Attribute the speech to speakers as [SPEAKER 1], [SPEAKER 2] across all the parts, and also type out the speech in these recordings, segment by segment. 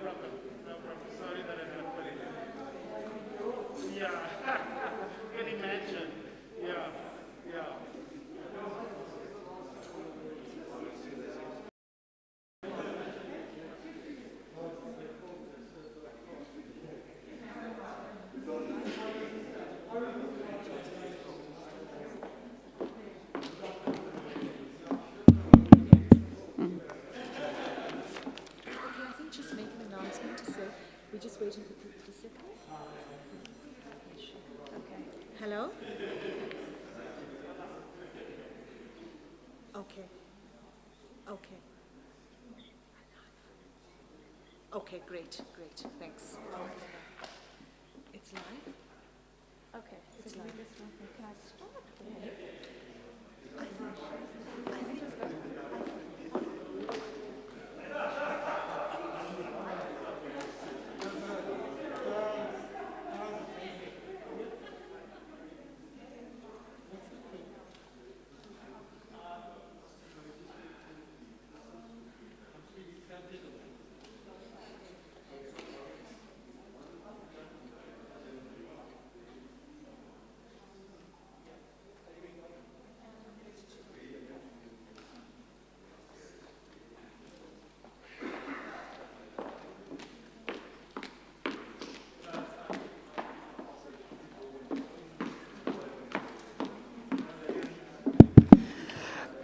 [SPEAKER 1] problem. No problem. Sorry that I not put it. Yeah. Can imagine. Yeah. Yeah.
[SPEAKER 2] I think just make an announcement to say we're just waiting for people to sit. Okay. Hello? Okay. Okay. Okay, great, great. Thanks. It's live? Okay, it's live. Can I start?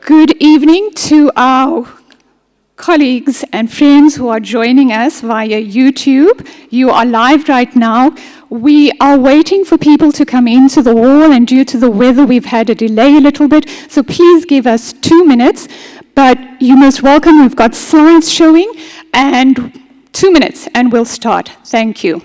[SPEAKER 3] Good evening to our colleagues and friends who are joining us via YouTube. You are live right now. We are waiting for people to come into the hall, and due to the weather, we've had a delay a little bit. So please give us 2 minutes, but you're most welcome. We've got slides showing, and 2 minutes, and we'll start. Thank you.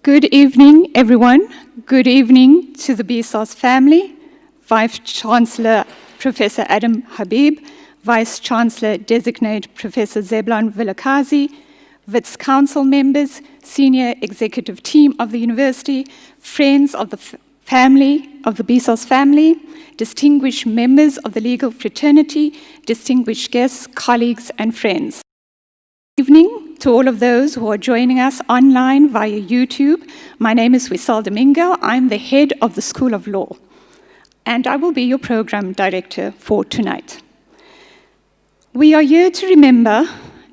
[SPEAKER 3] Good evening, everyone. Good evening to the Bizos family, Vice-Chancellor Professor Adam Habib, Vice-Chancellor Designate Professor Zeblon Vilakazi, Wits Council members, senior executive team of the university, friends of the family, of the Bizos family, distinguished members of the legal fraternity, distinguished guests, colleagues, and friends. Good evening to all of those who are joining us online via YouTube. My name is Wisal Domingo. I'm the head of the School of Law, and I will be your program director for tonight. We are here to remember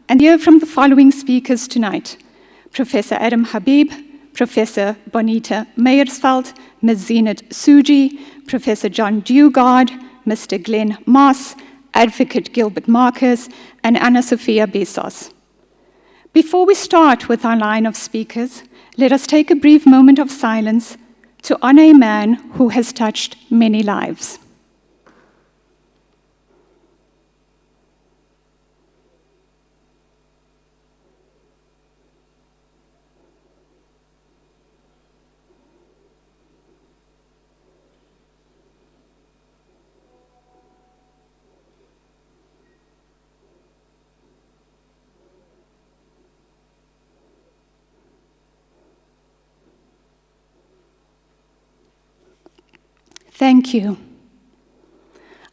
[SPEAKER 3] and hear from the following speakers tonight: Professor Adam Habib, Professor Bonita Meyersfeld, Ms. Zinat Suji, Professor John Dugard, Mr. Glenn Moss, Advocate Gilbert Marcus, and Anna Sophia Bizos. Before we start with our line of speakers, let us take a brief moment of silence to honor a man who has touched many lives. Thank you.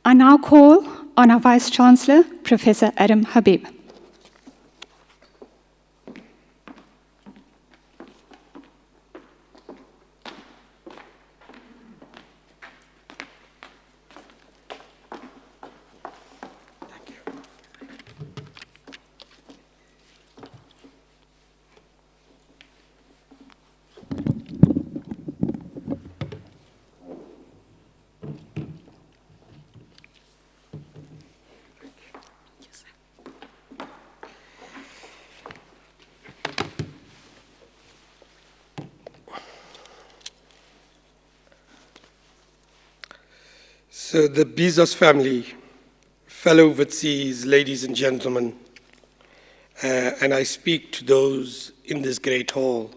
[SPEAKER 3] I now call on our Vice-Chancellor, Professor Adam Habib.
[SPEAKER 4] So the Bizos family, fellow Witsis, ladies and gentlemen, and I speak to those in this great hall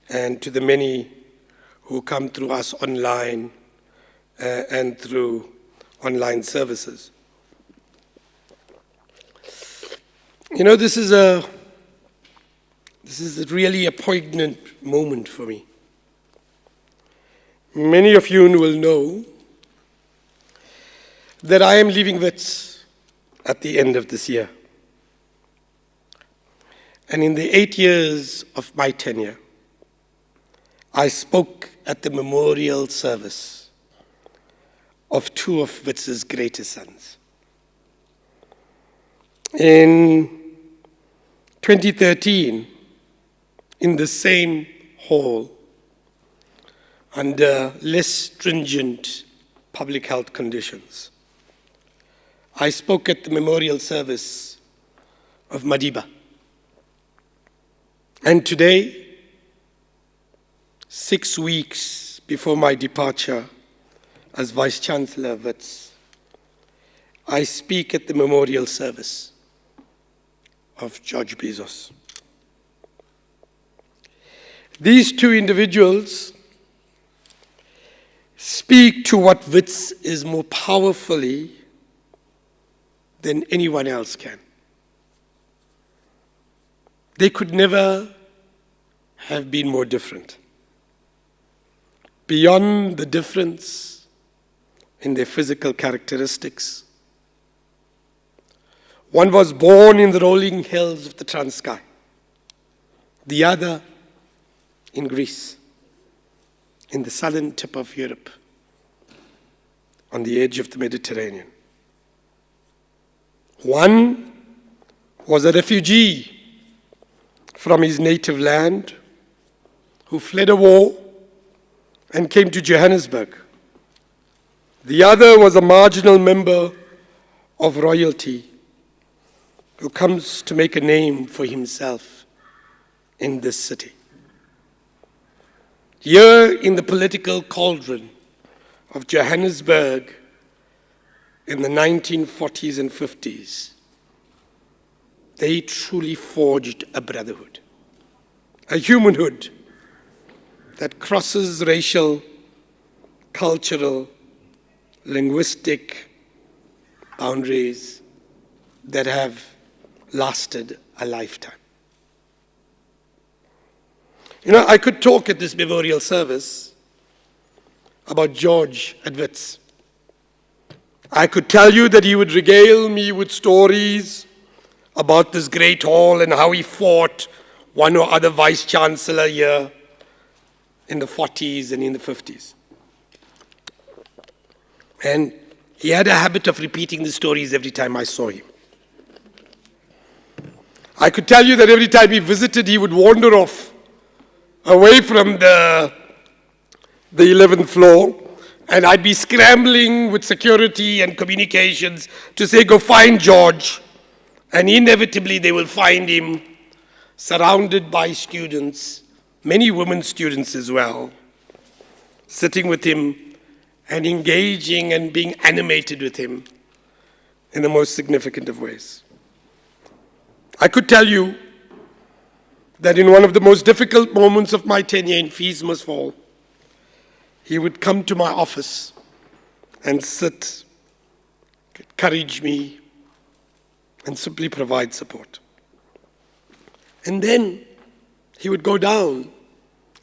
[SPEAKER 4] and to the many who come through us online and through online services. You know, this is really a poignant moment for me. Many of you will know that I am leaving Wits at the end of this year. And in the 8 years of my tenure, I spoke at the memorial service of two of Wits's greatest sons. In 2013, in the same hall, under less stringent public health conditions, I spoke at the memorial service of Madiba. And today, 6 weeks before my departure as Vice-Chancellor of Wits, I speak at the memorial service of George Bizos. These two individuals speak to what Wits is more powerfully than anyone else can. They could never have been more different. Beyond the difference in their physical characteristics, one was born in the rolling hills of the Transkei, the other in Greece, in the southern tip of Europe, on the edge of the Mediterranean. One was a refugee from his native land who fled a war and came to Johannesburg. The other was a marginal member of royalty who comes to make a name for himself in this city. Here in the political cauldron of Johannesburg, in the 1940s and 50s, they truly forged a brotherhood, a humanhood that crosses racial, cultural, linguistic boundaries that have lasted a lifetime. I could talk at this memorial service about George Edwards. I could tell you that he would regale me with stories about this great hall and how he fought one or other vice chancellor here in the 40s and in the 50s. And he had a habit of repeating the stories every time I saw him. I could tell you that every time he visited, he would wander off away from the 11th floor, and I'd be scrambling with security and communications to say, go find George. And inevitably, they will find him surrounded by students, many women students as well, sitting with him and engaging and being animated with him in the most significant of ways. I could tell you that in one of the most difficult moments of my tenure in Fees Must Fall, he would come to my office and sit, encourage me, and simply provide support. And then he would go down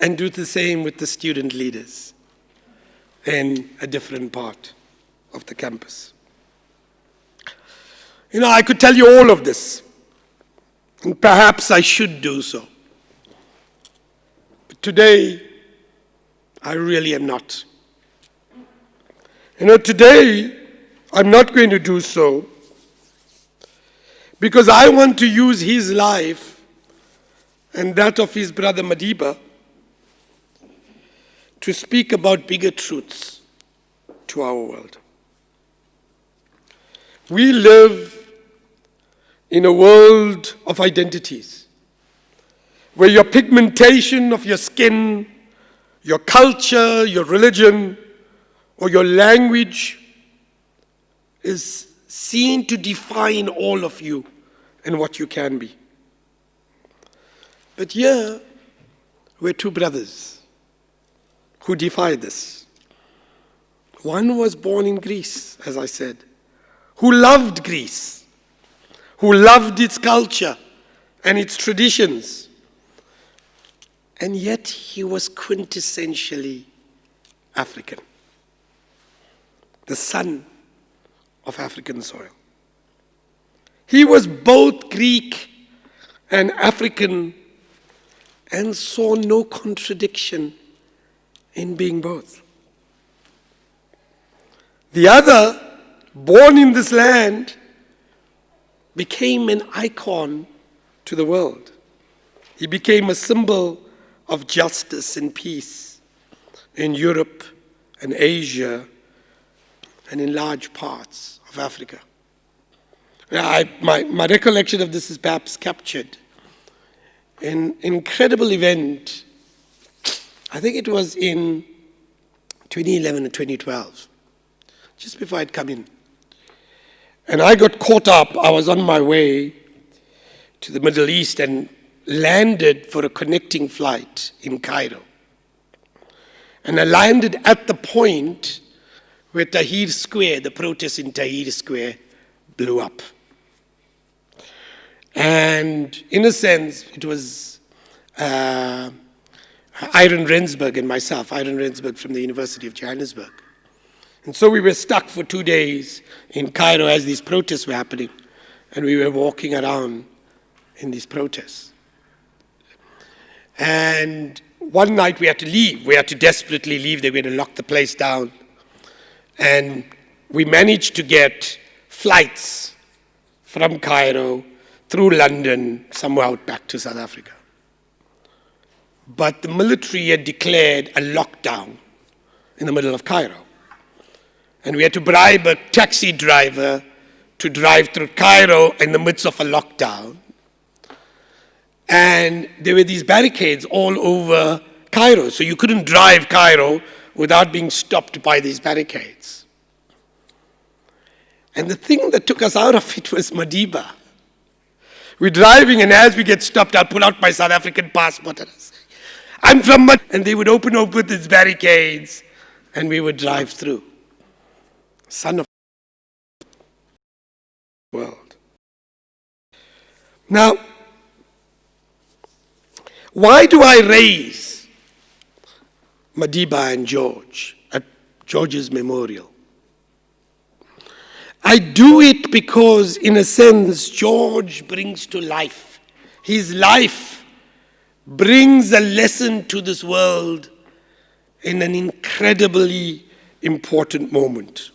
[SPEAKER 4] and do the same with the student leaders in a different part of the campus. I could tell you all of this, and perhaps I should do so. But today, I really am not. Today, I'm not going to do so because I want to use his life and that of his brother Madiba to speak about bigger truths to our world. We live in a world of identities where your pigmentation of your skin, your culture, your religion, or your language is seen to define all of you and what you can be. But here, we're two brothers who defy this. One was born in Greece, as I said, who loved Greece, who loved its culture and its traditions, and yet he was quintessentially African, the son of African soil. He was both Greek and African and saw no contradiction in being both. The other, born in this land, became an icon to the world. He became a symbol of justice and peace in Europe and Asia and in large parts of Africa. My recollection of this is perhaps captured in an incredible event. I think it was in 2011 or 2012, just before I'd come in. And I got caught up. I was on my way to the Middle East and landed for a connecting flight in Cairo. And I landed at the point where Tahrir Square, the protest in Tahrir Square, blew up. And in a sense, it was Iron Rensburg and myself, Iron Rensburg from the University of Johannesburg. And so we were stuck for 2 days in Cairo as these protests were happening, and we were walking around in these protests. And one night we had to leave. We had to desperately leave. They were going to lock the place down. And we managed to get flights from Cairo through London, somewhere out back to South Africa. But the military had declared a lockdown in the middle of Cairo. And we had to bribe a taxi driver to drive through Cairo in the midst of a lockdown. And there were these barricades all over Cairo, so you couldn't drive Cairo without being stopped by these barricades. And the thing that took us out of it was Madiba. We're driving, and as we get stopped, I'll pull out my South African passport and I say, I'm from Mad-" and they would open up with its barricades, and we would drive through. Son of the world. Now, why do I raise Madiba and George at George's memorial? I do it because, in a sense, George brings to life. His life brings a lesson to this world in an incredibly important moment.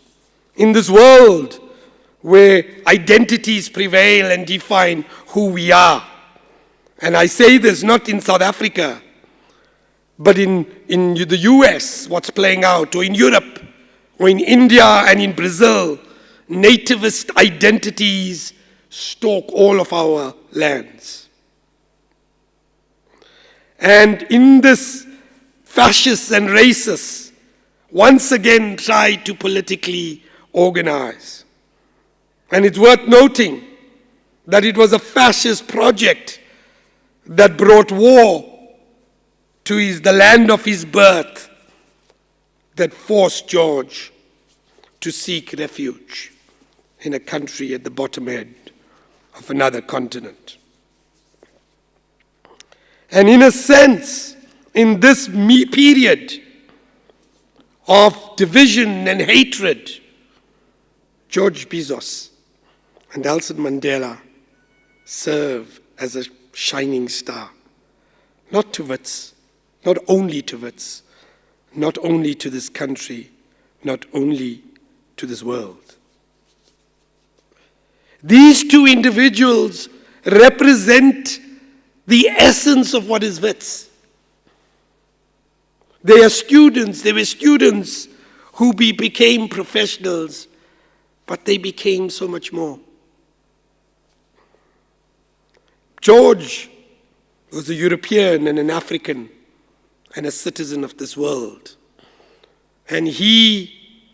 [SPEAKER 4] In this world where identities prevail and define who we are. And I say this not in South Africa, but in the US, what's playing out, or in Europe, or in India and in Brazil, nativist identities stalk all of our lands. And in this, fascists and racists once again try to politically organize. And it's worth noting that it was a fascist project that brought war to the land of his birth, that forced George to seek refuge in a country at the bottom end of another continent. And in a sense, in this period of division and hatred, George Bizos and Nelson Mandela serve as a shining star, not to Wits, not only to Wits, not only to this country, not only to this world. These two individuals represent the essence of what is Wits. They were students who became professionals, but they became so much more. George was a European and an African and a citizen of this world. And he,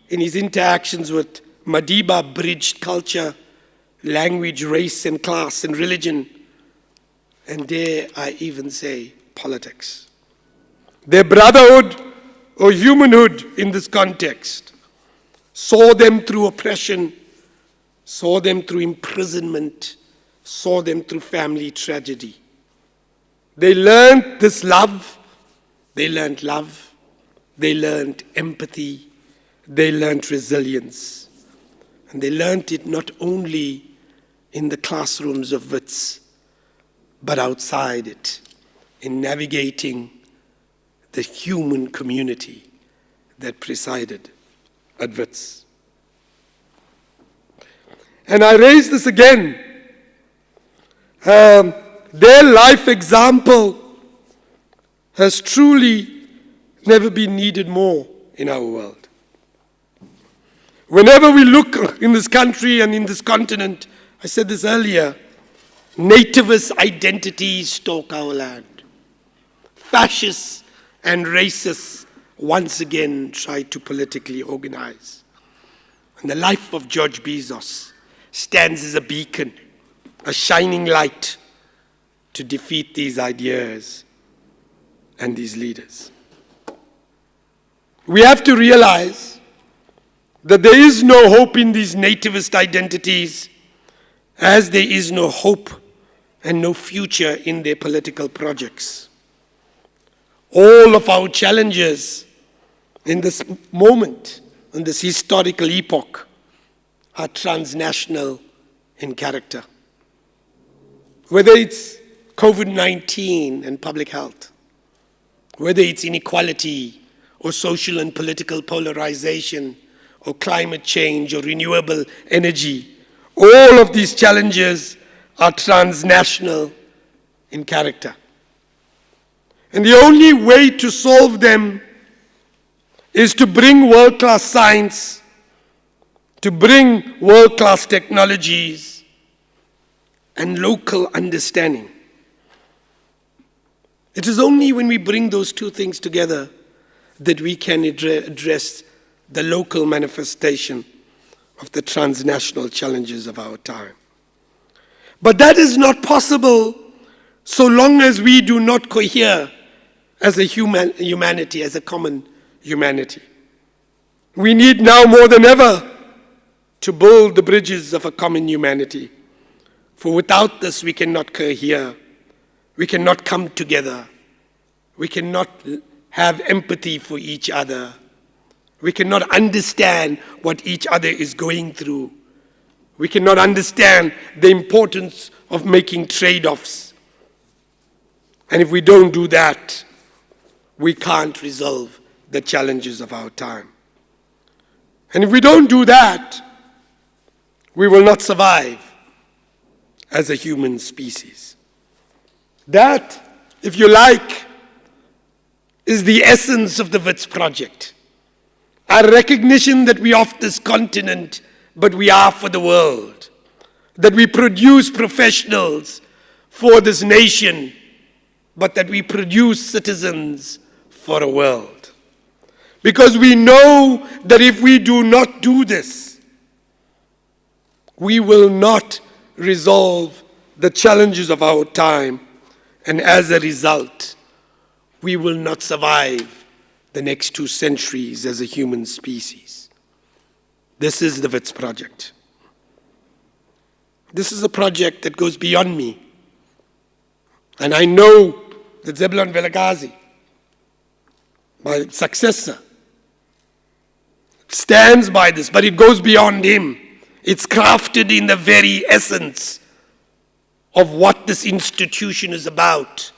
[SPEAKER 4] in his interactions with Madiba, bridged culture, language, race, and class, and religion, and dare I even say, politics. Their brotherhood or humanhood in this context saw them through oppression, saw them through imprisonment, saw them through family tragedy. They learned this love, they learned love, they learned empathy, they learned resilience. And they learned it not only in the classrooms of Wits, but outside it, in navigating the human community that presided at Wits. And I raise this again. Their life example has truly never been needed more in our world. Whenever we look in this country and in this continent, I said this earlier, nativist identities stalk our land. Fascists and racists once again try to politically organize. And the life of George Bizos stands as a beacon, a shining light to defeat these ideas and these leaders. We have to realize that there is no hope in these nativist identities, as there is no hope and no future in their political projects. All of our challenges in this moment, in this historical epoch, are transnational in character. Whether it's COVID-19 and public health, whether it's inequality or social and political polarization or climate change or renewable energy, all of these challenges are transnational in character. And the only way to solve them is to bring world-class science, to bring world-class technologies, and local understanding. It is only when we bring those two things together that we can address the local manifestation of the transnational challenges of our time. But that is not possible so long as we do not cohere as a humanity, as a common humanity. We need now more than ever to build the bridges of a common humanity. For without this, we cannot cohere. We cannot come together. We cannot have empathy for each other. We cannot understand what each other is going through. We cannot understand the importance of making trade-offs. And if we don't do that, we can't resolve the challenges of our time. And if we don't do that, we will not survive as a human species. That, if you like, is the essence of the WITS project. A recognition that we are of this continent, but we are for the world. That we produce professionals for this nation, but that we produce citizens for a world. Because we know that if we do not do this, we will not resolve the challenges of our time, and as a result, we will not survive the next 2 centuries as a human species. This is the WITS project. This is a project that goes beyond me. And I know that Zebulon Velagazi, my successor, stands by this, but it goes beyond him. It's crafted in the very essence of what this institution is about.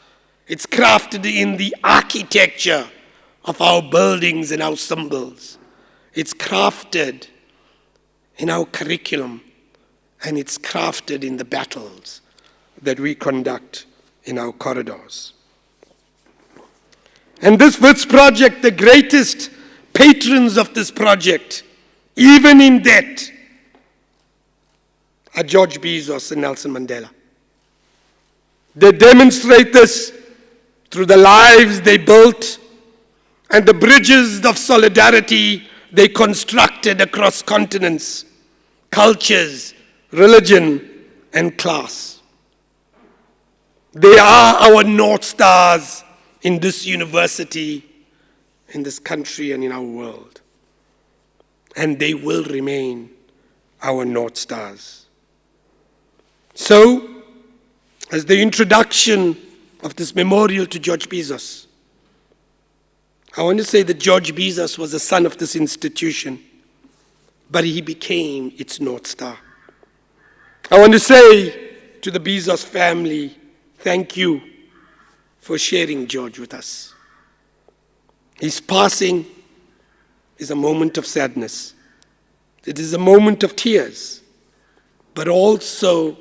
[SPEAKER 4] It's crafted in the architecture of our buildings and our symbols. It's crafted in our curriculum, and it's crafted in the battles that we conduct in our corridors. And this WITS project, the greatest patrons of this project, even in debt, are George Bizos and Nelson Mandela. They demonstrate this through the lives they built and the bridges of solidarity they constructed across continents, cultures, religion, and class. They are our North Stars in this university, in this country, and in our world. And they will remain our North Stars. So, as the introduction of this memorial to George Bizos, I want to say that George Bizos was a son of this institution, but he became its North Star. I want to say to the Bizos family, thank you for sharing George with us. His passing is a moment of sadness. It is a moment of tears, but also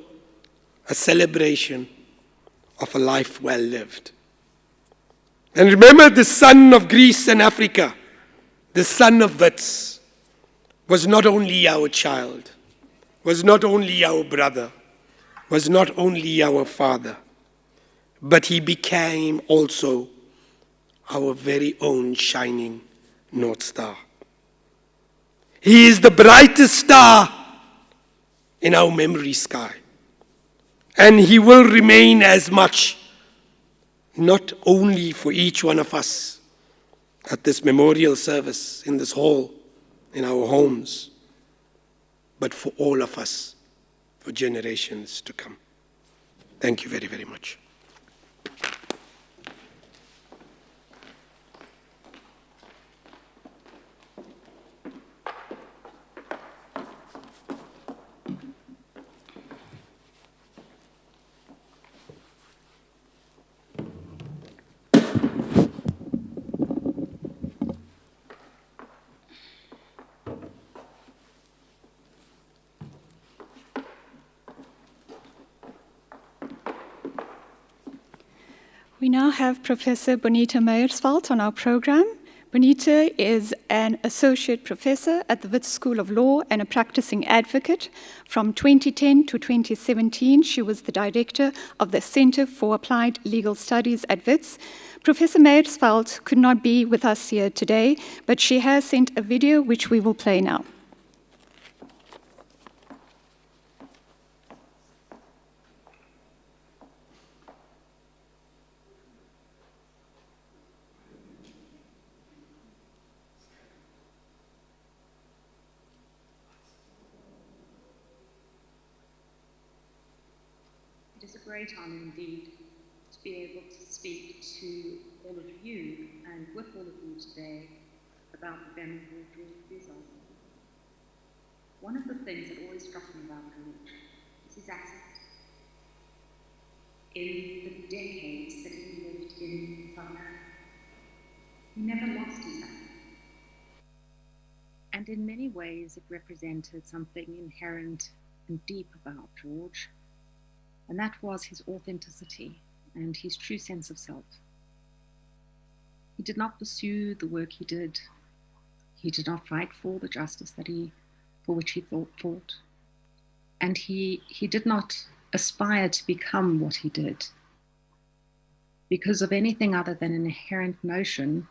[SPEAKER 4] a celebration of a life well lived. And remember, the son of Greece and Africa, the son of WITS, was not only our child, was not only our brother, was not only our father, but he became also our very own shining North Star. He is the brightest star in our memory sky. And he will remain as much, not only for each one of us at this memorial service, in this hall, in our homes, but for all of us, for generations to come. Thank you very, very much.
[SPEAKER 3] We now have Professor Bonita Meyersveld on our program. Bonita is an associate professor at the WITS School of Law and a practicing advocate. From 2010 to 2017, she was the director of the Center for Applied Legal Studies at WITS. Professor Meyersveld could not be with us here today, but she has sent a video which we will play now.
[SPEAKER 5] It is a great honor indeed to be able to speak to all of you and with all of you today about the venerable George Bizos. One of the things that always struck me about George is his accent. In the decades that he lived in South Africa, he never lost his accent. And in many ways it represented something inherent and deep about George, and that was his authenticity and his true sense of self. He did not pursue the work he did. He did not fight for the justice for which he fought. And he did not aspire to become what he did because of anything other than an inherent notion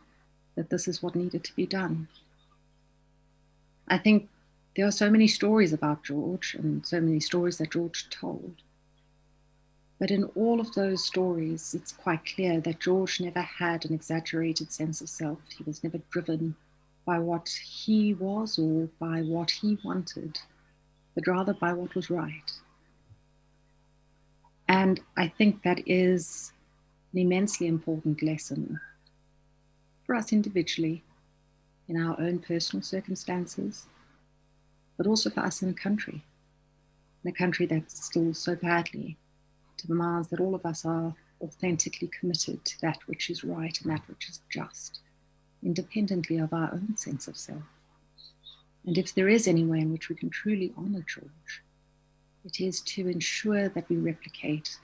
[SPEAKER 5] that this is what needed to be done. I think there are so many stories about George and so many stories that George told. But in all of those stories, it's quite clear that George never had an exaggerated sense of self. He was never driven by what he was or by what he wanted, but rather by what was right. And I think that is an immensely important lesson for us individually, in our own personal circumstances, but also for us in a country that still so badly demands that all of us are authentically committed to that which is right and that which is just, independently of our own sense of self. And if there is any way in which we can truly honor George, it is to ensure that we replicate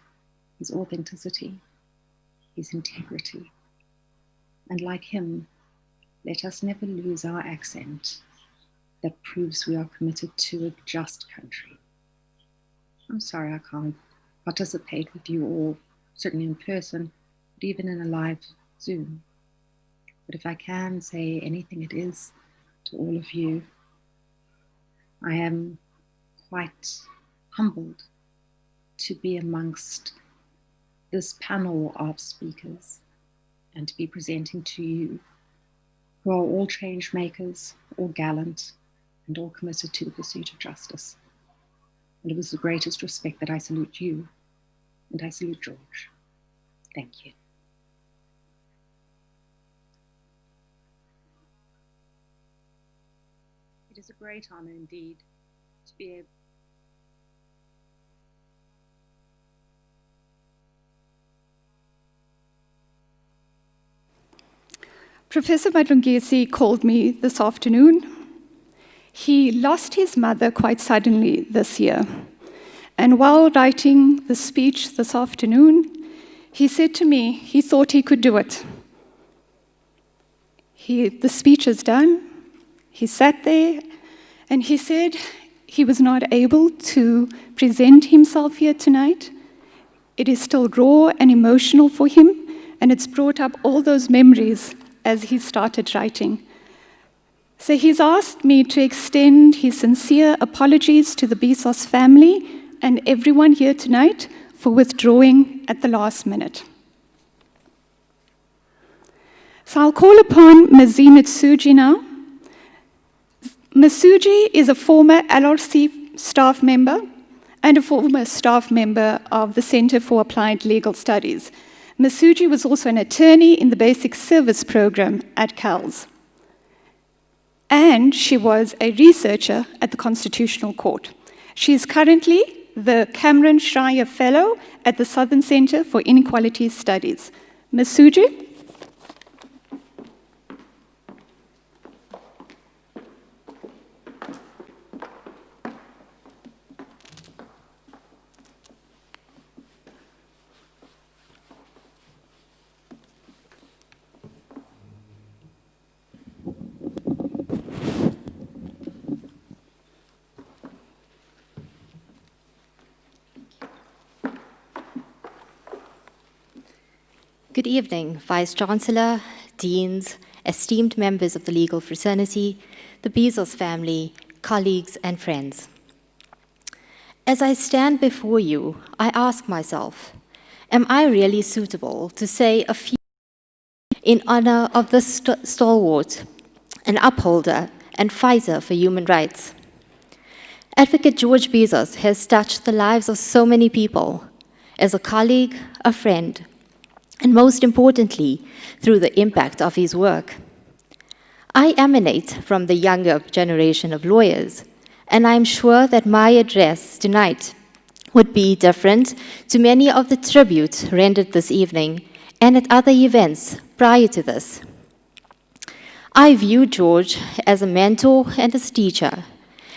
[SPEAKER 5] his authenticity, his integrity, and like him, let us never lose our accent that proves we are committed to a just country. I'm sorry I can't participate with you all, certainly in person, but even in a live Zoom. But if I can say anything, it is to all of you. I am quite humbled to be amongst this panel of speakers and to be presenting to you who are all change makers, all gallant, and all committed to the pursuit of justice. And it was the greatest respect that I salute you, and I salute George. Thank you. It is a great honor indeed to be able
[SPEAKER 3] Professor Madlungesi called me this afternoon. He lost his mother quite suddenly this year. And while writing the speech this afternoon, he said to me he thought he could do it. The speech is done. He sat there and he said he was not able to present himself here tonight. It is still raw and emotional for him, and it's brought up all those memories as he started writing. So he's asked me to extend his sincere apologies to the Bizos family and everyone here tonight for withdrawing at the last minute. So I'll call upon Ms. Zinat Suji now. Ms. Suji is a former LRC staff member and a former staff member of the Center for Applied Legal Studies. Ms. Suji was also an attorney in the Basic Service Program at CALS. And she was a researcher at the Constitutional Court. She is currently the Cameron Schreier Fellow at the Southern Center for Inequality Studies. Ms. Suji?
[SPEAKER 6] Good evening, Vice-Chancellor, Deans, esteemed members of the legal fraternity, the Bizos family, colleagues, and friends. As I stand before you, I ask myself, am I really suitable to say a few in honor of the stalwart, an upholder, and fighter for human rights? Advocate George Bizos has touched the lives of so many people, as a colleague, a friend, and most importantly, through the impact of his work. I emanate from the younger generation of lawyers, and I'm sure that my address tonight would be different to many of the tributes rendered this evening and at other events prior to this. I view George as a mentor and as a teacher,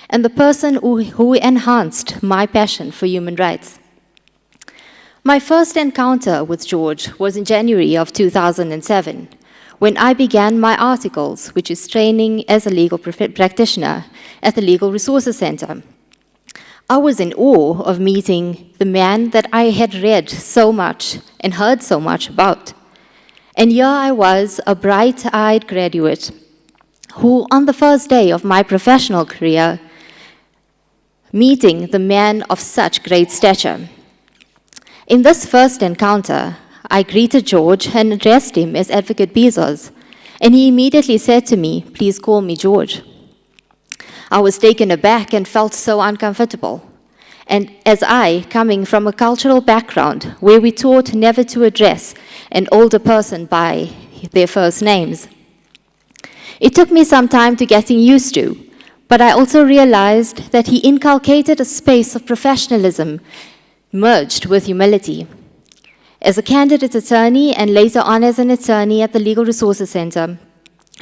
[SPEAKER 6] and the person who enhanced my passion for human rights. My first encounter with George was in January of 2007, when I began my articles, which is training as a legal practitioner at the Legal Resources Center. I was in awe of meeting the man that I had read so much and heard so much about. And here I was, a bright-eyed graduate, who on the first day of my professional career, meeting the man of such great stature. In this first encounter, I greeted George and addressed him as Advocate Bizos, and he immediately said to me, "Please call me George." I was taken aback and felt so uncomfortable. And as I, coming from a cultural background where we taught never to address an older person by their first names, it took me some time to getting used to, but I also realized that he inculcated a space of professionalism merged with humility. As a candidate attorney and later on as an attorney at the Legal Resources Center,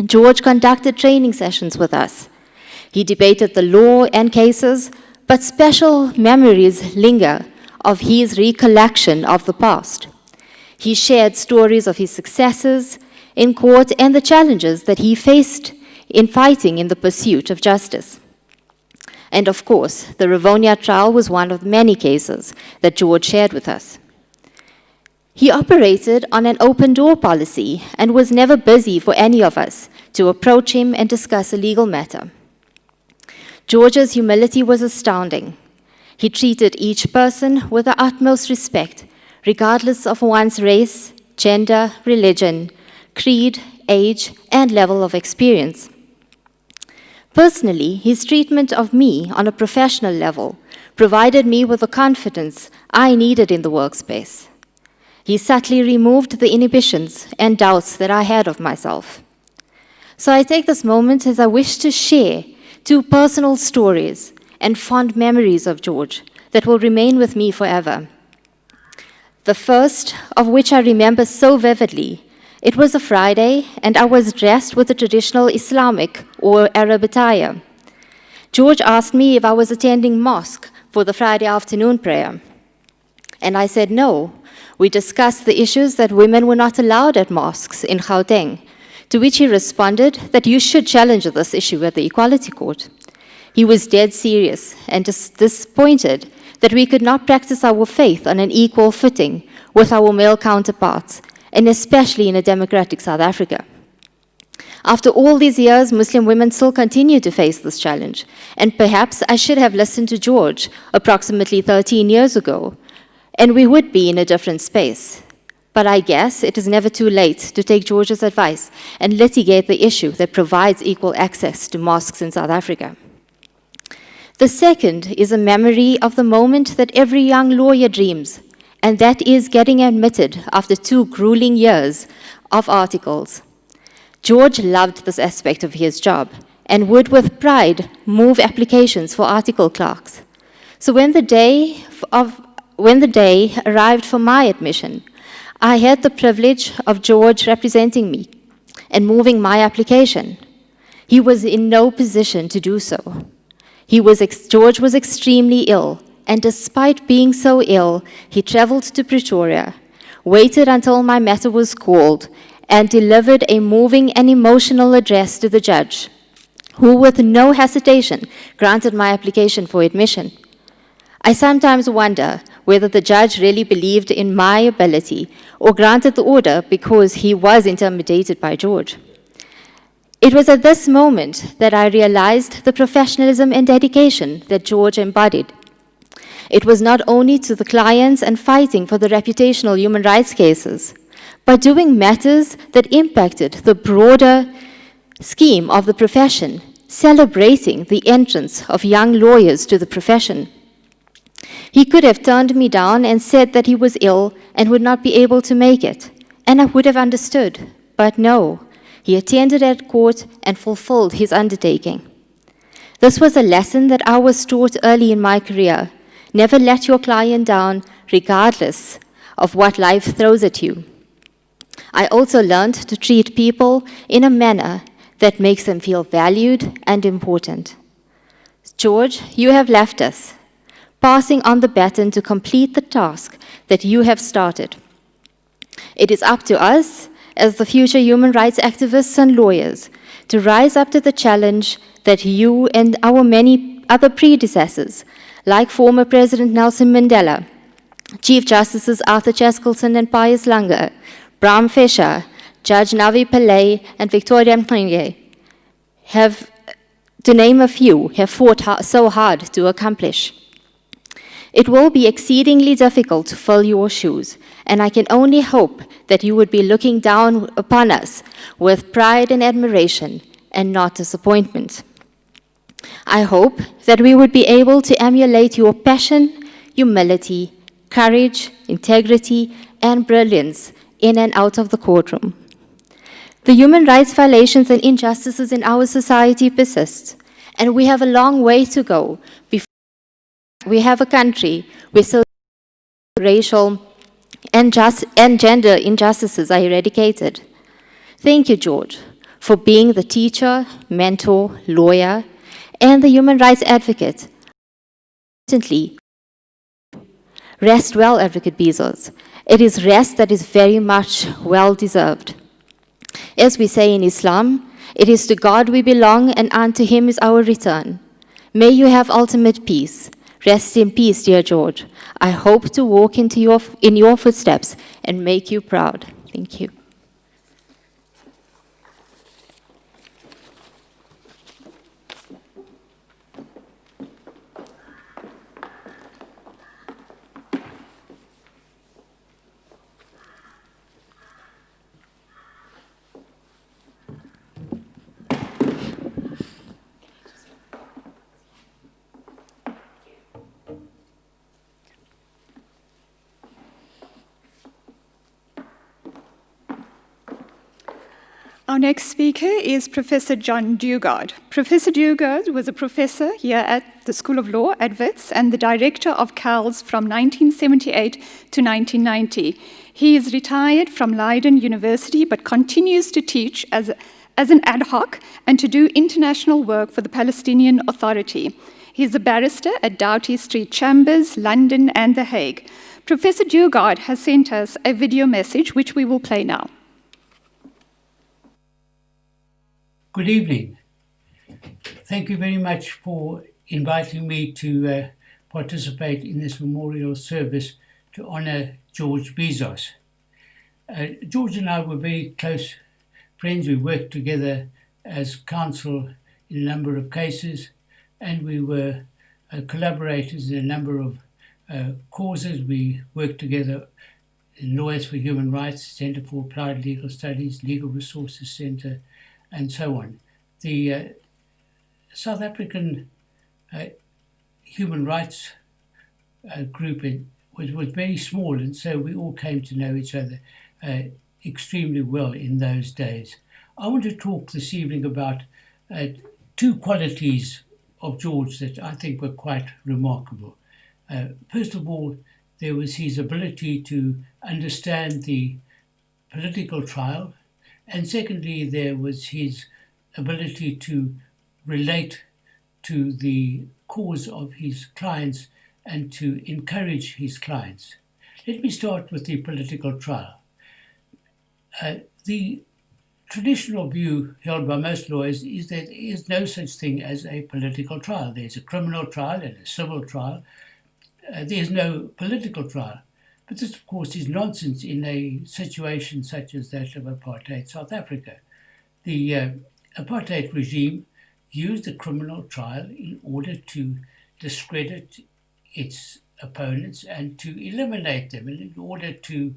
[SPEAKER 6] George conducted training sessions with us. He debated the law and cases, but special memories linger of his recollection of the past. He shared stories of his successes in court and the challenges that he faced in fighting in the pursuit of justice. And of course, the Rivonia trial was one of many cases that George shared with us. He operated on an open door policy and was never busy for any of us to approach him and discuss a legal matter. George's humility was astounding. He treated each person with the utmost respect, regardless of one's race, gender, religion, creed, age, and level of experience. Personally, his treatment of me on a professional level provided me with the confidence I needed in the workspace. He subtly removed the inhibitions and doubts that I had of myself. So I take this moment as I wish to share two personal stories and fond memories of George that will remain with me forever. The first of which I remember so vividly. It was a Friday, and I was dressed with the traditional Islamic or Arab attire. George asked me if I was attending mosque for the Friday afternoon prayer. And I said no. We discussed the issues that women were not allowed at mosques in Gauteng, to which he responded that you should challenge this issue at the Equality Court. He was dead serious and disappointed that we could not practice our faith on an equal footing with our male counterparts, and especially in a democratic South Africa. After all these years, Muslim women still continue to face this challenge, and perhaps I should have listened to George approximately 13 years ago, and we would be in a different space. But I guess it is never too late to take George's advice and litigate the issue that provides equal access to mosques in South Africa. The second is a memory of the moment that every young lawyer dreams, and that is getting admitted after 2 grueling years of articles. George loved this aspect of his job and would with pride move applications for article clerks. So when the day arrived for my admission, I had the privilege of George representing me and moving my application. He was in no position to do so. George was extremely ill, and despite being so ill, he traveled to Pretoria, waited until my matter was called, and delivered a moving and emotional address to the judge, who with no hesitation granted my application for admission. I sometimes wonder whether the judge really believed in my ability or granted the order because he was intimidated by George. It was at this moment that I realized the professionalism and dedication that George embodied. It was not only to the clients and fighting for the reputational human rights cases, but doing matters that impacted the broader scheme of the profession, celebrating the entrance of young lawyers to the profession. He could have turned me down and said that he was ill and would not be able to make it, and I would have understood. But no, he attended at court and fulfilled his undertaking. This was a lesson that I was taught early in my career. Never let your client down, regardless of what life throws at you. I also learned to treat people in a manner that makes them feel valued and important. George, you have left us, passing on the baton to complete the task that you have started. It is up to us, as the future human rights activists and lawyers, to rise up to the challenge that you and our many other predecessors, like former President Nelson Mandela, Chief Justices Arthur Chaskelson and Pius Langer, Bram Fischer, Judge Navi Pillay, and Victoria Mxenge, have, to name a few, have fought so hard to accomplish. It will be exceedingly difficult to fill your shoes, and I can only hope that you would be looking down upon us with pride and admiration and not disappointment. I hope that we would be able to emulate your passion, humility, courage, integrity, and brilliance in and out of the courtroom. The human rights violations and injustices in our society persist, and we have a long way to go before we have a country where social, racial, and gender injustices are eradicated. Thank you, George, for being the teacher, mentor, lawyer, and the human rights advocate. Importantly, rest well, Advocate Bizos. It is rest that is very much well-deserved. As we say in Islam, it is to God we belong, and unto Him is our return. May you have ultimate peace. Rest in peace, dear George. I hope to walk in your footsteps and make you proud. Thank you.
[SPEAKER 3] Our next speaker is Professor John Dugard. Professor Dugard was a professor here at the School of Law at Wits and the director of CALS from 1978 to 1990. He is retired from Leiden University but continues to teach as an ad hoc and to do international work for the Palestinian Authority. He is a barrister at Doughty Street Chambers, London, and The Hague. Professor Dugard has sent us a video message which we will play now.
[SPEAKER 7] Good evening. Thank you very much for inviting me to participate in this memorial service to honor George Bizos. George and I were very close friends. We worked together as counsel in a number of cases, and we were collaborators in a number of causes. We worked together in Lawyers for Human Rights, Center for Applied Legal Studies, Legal Resources Center, and so on. The South African human rights group was very small, and so we all came to know each other extremely well in those days. I want to talk this evening about two qualities of George that I think were quite remarkable. First of all, there was his ability to understand the political trial, and secondly, there was his ability to relate to the cause of his clients and to encourage his clients. Let me start with the political trial. The traditional view held by most lawyers is that there is no such thing as a political trial. There's a criminal trial and a civil trial. There's no political trial. But this, of course, is nonsense in a situation such as that of apartheid South Africa. The apartheid regime used the criminal trial in order to discredit its opponents and to eliminate them, and in order to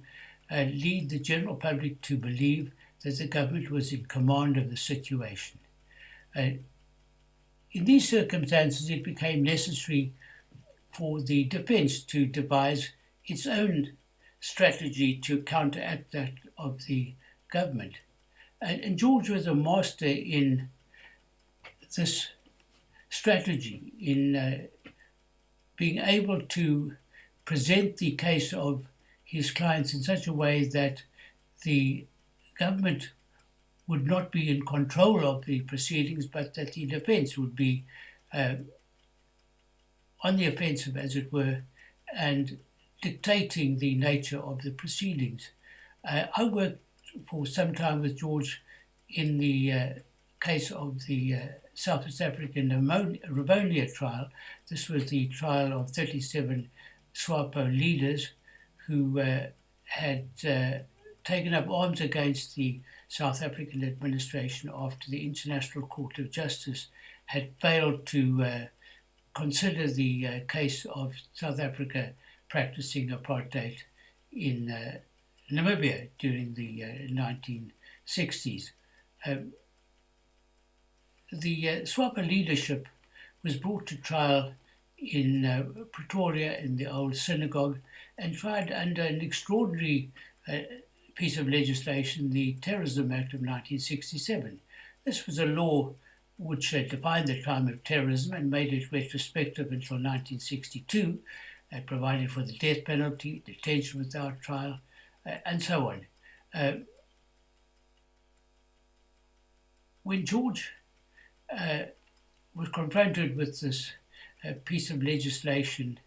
[SPEAKER 7] lead the general public to believe that the government was in command of the situation. In these circumstances, it became necessary for the defense to devise its own strategy to counteract that of the government. And George was a master in this strategy, in being able to present the case of his clients in such a way that the government would not be in control of the proceedings, but that the defense would be on the offensive, as it were, and dictating the nature of the proceedings. I worked for some time with George in the case of the South African Rivonia trial. This was the trial of 37 SWAPO leaders who had taken up arms against the South African administration after the International Court of Justice had failed to consider the case of South Africa practicing apartheid in Namibia during the 1960s. The SWAPO leadership was brought to trial in Pretoria in the old synagogue and tried under an extraordinary piece of legislation, the Terrorism Act of 1967. This was a law which defined the crime of terrorism and made it retrospective until 1962. It provided for the death penalty, detention without trial, and so on. When George was confronted with this piece of legislation,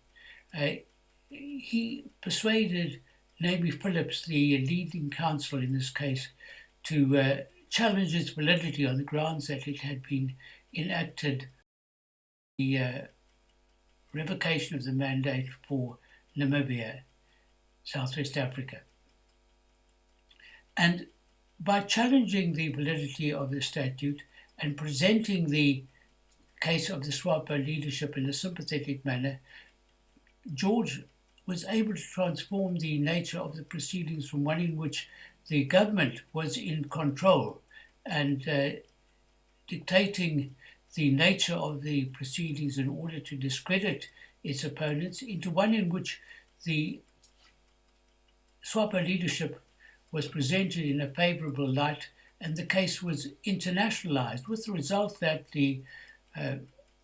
[SPEAKER 7] he persuaded Naomi Phillips, the leading counsel in this case, to challenge its validity on the grounds that it had been enacted the revocation of the mandate for Namibia, Southwest Africa. And by challenging the validity of the statute and presenting the case of the SWAPO leadership in a sympathetic manner, George was able to transform the nature of the proceedings from one in which the government was in control and dictating the nature of the proceedings in order to discredit its opponents into one in which the SWAPO leadership was presented in a favorable light and the case was internationalized, with the result that the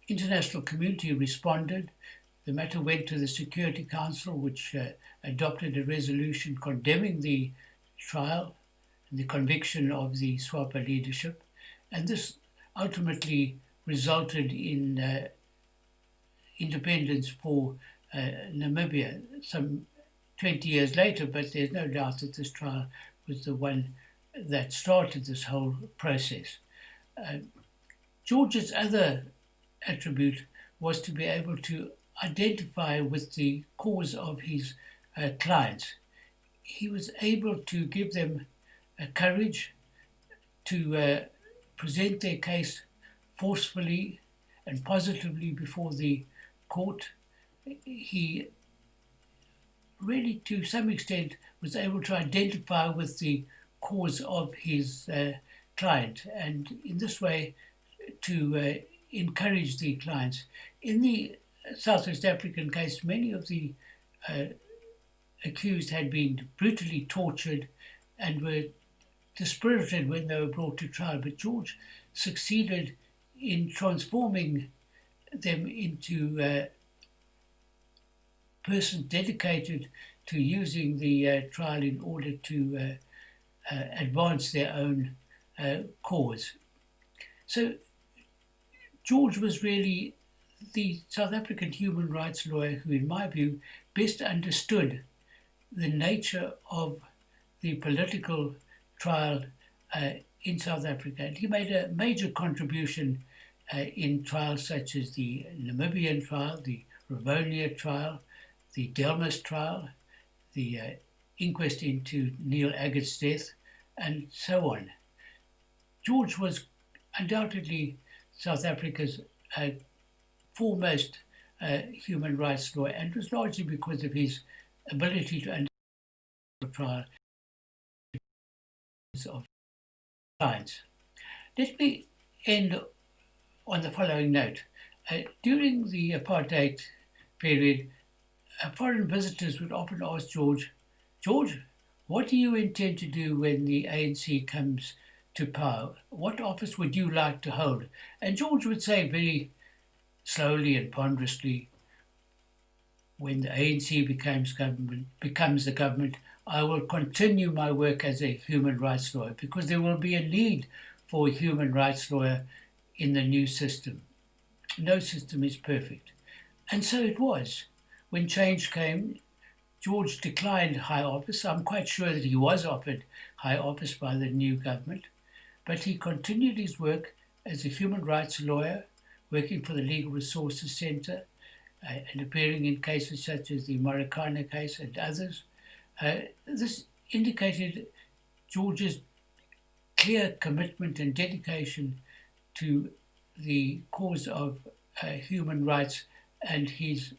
[SPEAKER 7] international community responded. The matter went to the Security Council, which adopted a resolution condemning the trial and the conviction of the SWAPO leadership. And this ultimately resulted in independence for Namibia some 20 years later, but there's no doubt that this trial was the one that started this whole process. George's other attribute was to be able to identify with the cause of his clients. He was able to give them courage to present their case forcefully and positively before the court. He really, to some extent, was able to identify with the cause of his client, and in this way to encourage the clients. In the Southwest African case, many of the accused had been brutally tortured and were dispirited when they were brought to trial, but George succeeded in transforming them into persons dedicated to using the trial in order to advance their own cause. So George was really the South African human rights lawyer who, in my view, best understood the nature of the political trial in South Africa. And he made a major contribution in trials such as the Namibian trial, the Rivonia trial, the Dalmas trial, the inquest into Neil Aggart's death, and so on. George was undoubtedly South Africa's foremost human rights lawyer, and it was largely because of his ability to understand the trial of clients. Let me end on the following note. During the apartheid period, foreign visitors would often ask George, what do you intend to do when the ANC comes to power? What office would you like to hold? And George would say very slowly and ponderously, when the ANC becomes the government, I will continue my work as a human rights lawyer, because there will be a need for a human rights lawyer in the new system. No system is perfect. And so it was. When change came, George declined high office. I'm quite sure that he was offered high office by the new government, but he continued his work as a human rights lawyer, working for the Legal Resources Centre and appearing in cases such as the Marikana case and others. This indicated George's clear commitment and dedication to the cause of human rights and his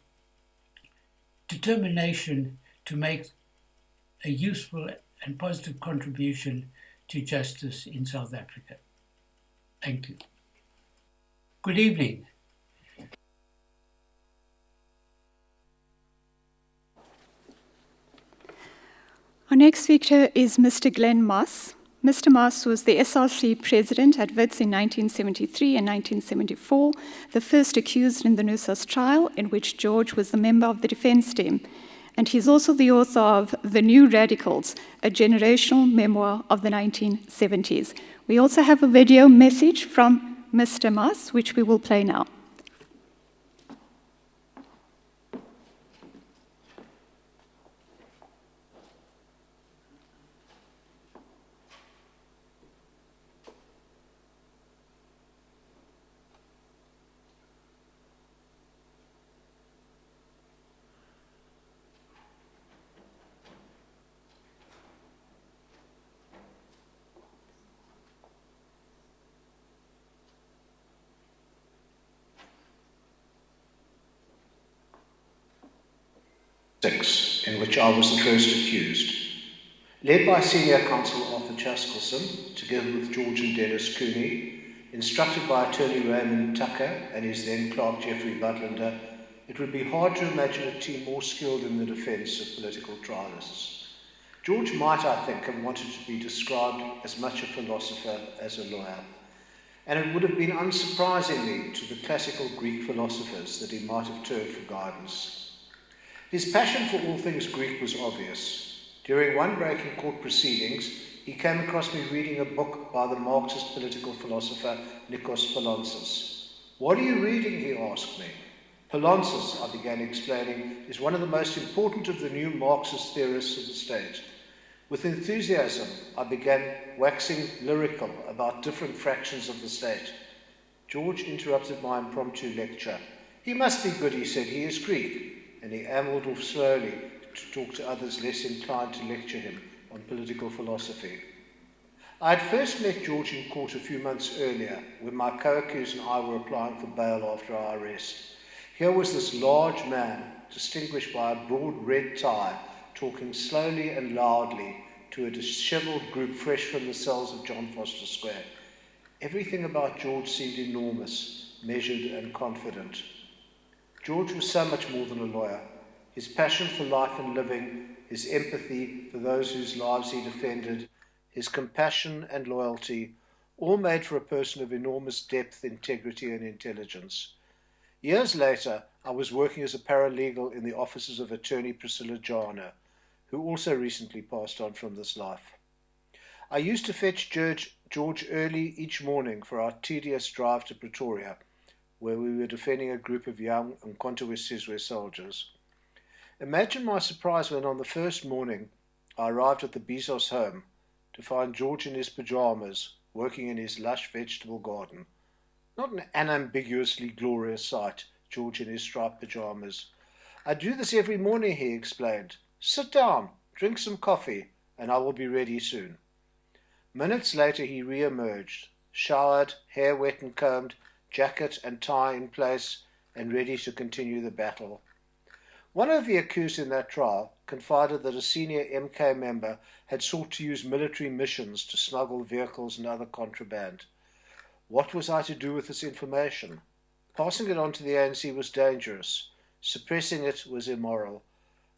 [SPEAKER 7] determination to make a useful and positive contribution to justice in South Africa. Thank you. Good evening.
[SPEAKER 3] Our next speaker is Mr. Glenn Moss. Mr. Moss was the SRC president at WITS in 1973 and 1974, the first accused in the NUSAS trial, in which George was the member of the defense team. And he's also the author of The New Radicals, a generational memoir of the 1970s. We also have a video message from Mr. Moss, which we will play now.
[SPEAKER 8] In which I was the first accused. Led by Senior Counsel Arthur Chaskelson, together with George and Dennis Cooney, instructed by Attorney Raymond Tucker and his then clerk Geoffrey Butlander, it would be hard to imagine a team more skilled in the defence of political trialists. George might, I think, have wanted to be described as much a philosopher as a lawyer, and it would have been unsurprisingly to the classical Greek philosophers that he might have turned for guidance. His passion for all things Greek was obvious. During one break in court proceedings, he came across me reading a book by the Marxist political philosopher Nikos Poulantzas. "What are you reading?" he asked me. Poulantzas, I began explaining, is one of the most important of the new Marxist theorists of the state. With enthusiasm, I began waxing lyrical about different fractions of the state. George interrupted my impromptu lecture. "He must be good," he said. "He is Greek." And he ambled off slowly to talk to others less inclined to lecture him on political philosophy. I had first met George in court a few months earlier, when my co-accused and I were applying for bail after our arrest. Here was this large man, distinguished by a broad red tie, talking slowly and loudly to a dishevelled group fresh from the cells of John Foster Square. Everything about George seemed enormous, measured and confident. George was so much more than a lawyer. His passion for life and living, his empathy for those whose lives he defended, his compassion and loyalty, all made for a person of enormous depth, integrity and intelligence. Years later, I was working as a paralegal in the offices of attorney Priscilla Jana, who also recently passed on from this life. I used to fetch George early each morning for our tedious drive to Pretoria, where we were defending a group of young Umkhonto-we-Sizwe soldiers. Imagine my surprise when on the first morning I arrived at the Bizos home to find George in his pyjamas, working in his lush vegetable garden. Not an unambiguously glorious sight, George in his striped pyjamas. "I do this every morning," he explained. "Sit down, drink some coffee, and I will be ready soon." Minutes later he re-emerged, showered, hair wet and combed, jacket and tie in place, and ready to continue the battle. One of the accused in that trial confided that a senior MK member had sought to use military missions to smuggle vehicles and other contraband. What was I to do with this information? Passing it on to the ANC was dangerous, Suppressing it was immoral.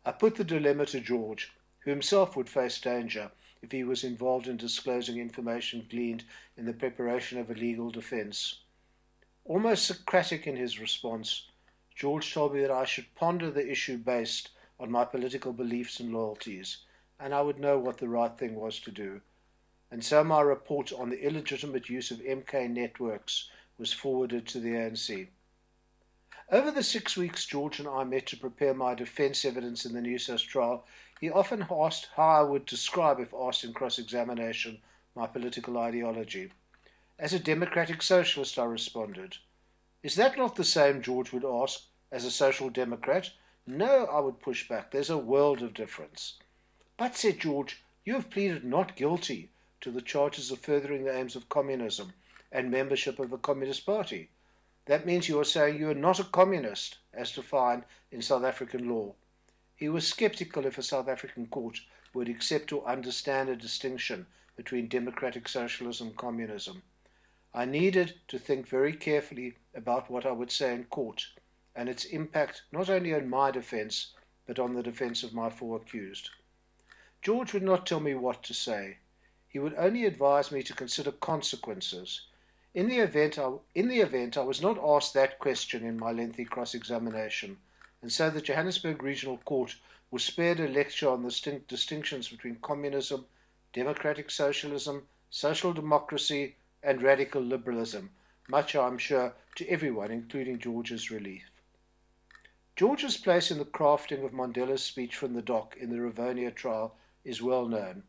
[SPEAKER 8] I put the dilemma to George, who himself would face danger if he was involved in disclosing information gleaned in the preparation of a legal defence. Almost Socratic in his response, George told me that I should ponder the issue based on my political beliefs and loyalties, and I would know what the right thing was to do. And so my report on the illegitimate use of MK networks was forwarded to the ANC. Over the 6 weeks George and I met to prepare my defence evidence in the New South trial, he often asked how I would describe, if asked in cross-examination, my political ideology. As a democratic socialist, I responded. Is that not the same, George would ask, as a social democrat? No, I would push back. There's a world of difference. But, said George, you have pleaded not guilty to the charges of furthering the aims of communism and membership of the Communist Party. That means you are saying you are not a communist, as defined in South African law. He was sceptical if a South African court would accept or understand a distinction between democratic socialism and communism. I needed to think very carefully about what I would say in court and its impact not only on my defence, but on the defence of my four accused. George would not tell me what to say. He would only advise me to consider consequences. In the event, I was not asked that question in my lengthy cross-examination, and so the Johannesburg Regional Court was spared a lecture on the distinctions between communism, democratic socialism, social democracy, and radical liberalism, much, I am sure, to everyone, including George's relief. George's place in the crafting of Mandela's speech from the dock in the Rivonia trial is well known.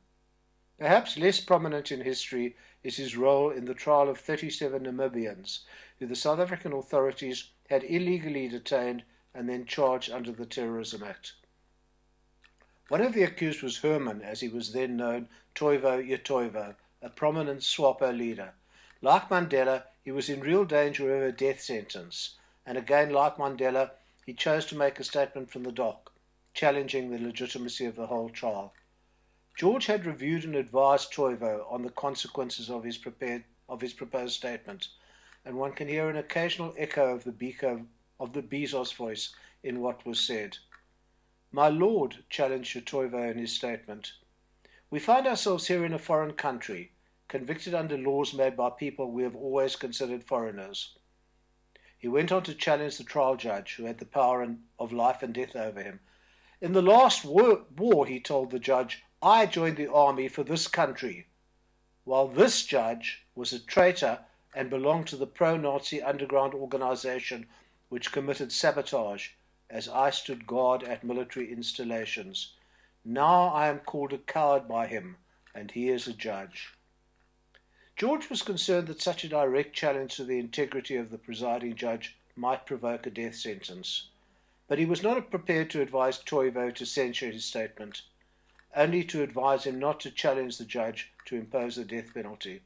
[SPEAKER 8] Perhaps less prominent in history is his role in the trial of 37 Namibians, who the South African authorities had illegally detained and then charged under the Terrorism Act. One of the accused was Herman, as he was then known, Toivo Yetoivo, a prominent SWAPO leader. Like Mandela, he was in real danger of a death sentence, and again, like Mandela, he chose to make a statement from the dock, challenging the legitimacy of the whole trial. George had reviewed and advised Toivo on the consequences of his proposed statement, and one can hear an occasional echo of the Bizos voice in what was said. My lord, challenged Toivo in his statement, we find ourselves here in a foreign country, convicted under laws made by people we have always considered foreigners. He went on to challenge the trial judge, who had the power of life and death over him. In the last war, he told the judge, I joined the army for this country, while this judge was a traitor and belonged to the pro-Nazi underground organization which committed sabotage as I stood guard at military installations. Now I am called a coward by him, and he is a judge. George was concerned that such a direct challenge to the integrity of the presiding judge might provoke a death sentence, but he was not prepared to advise Toivo to censure his statement, only to advise him not to challenge the judge to impose the death penalty.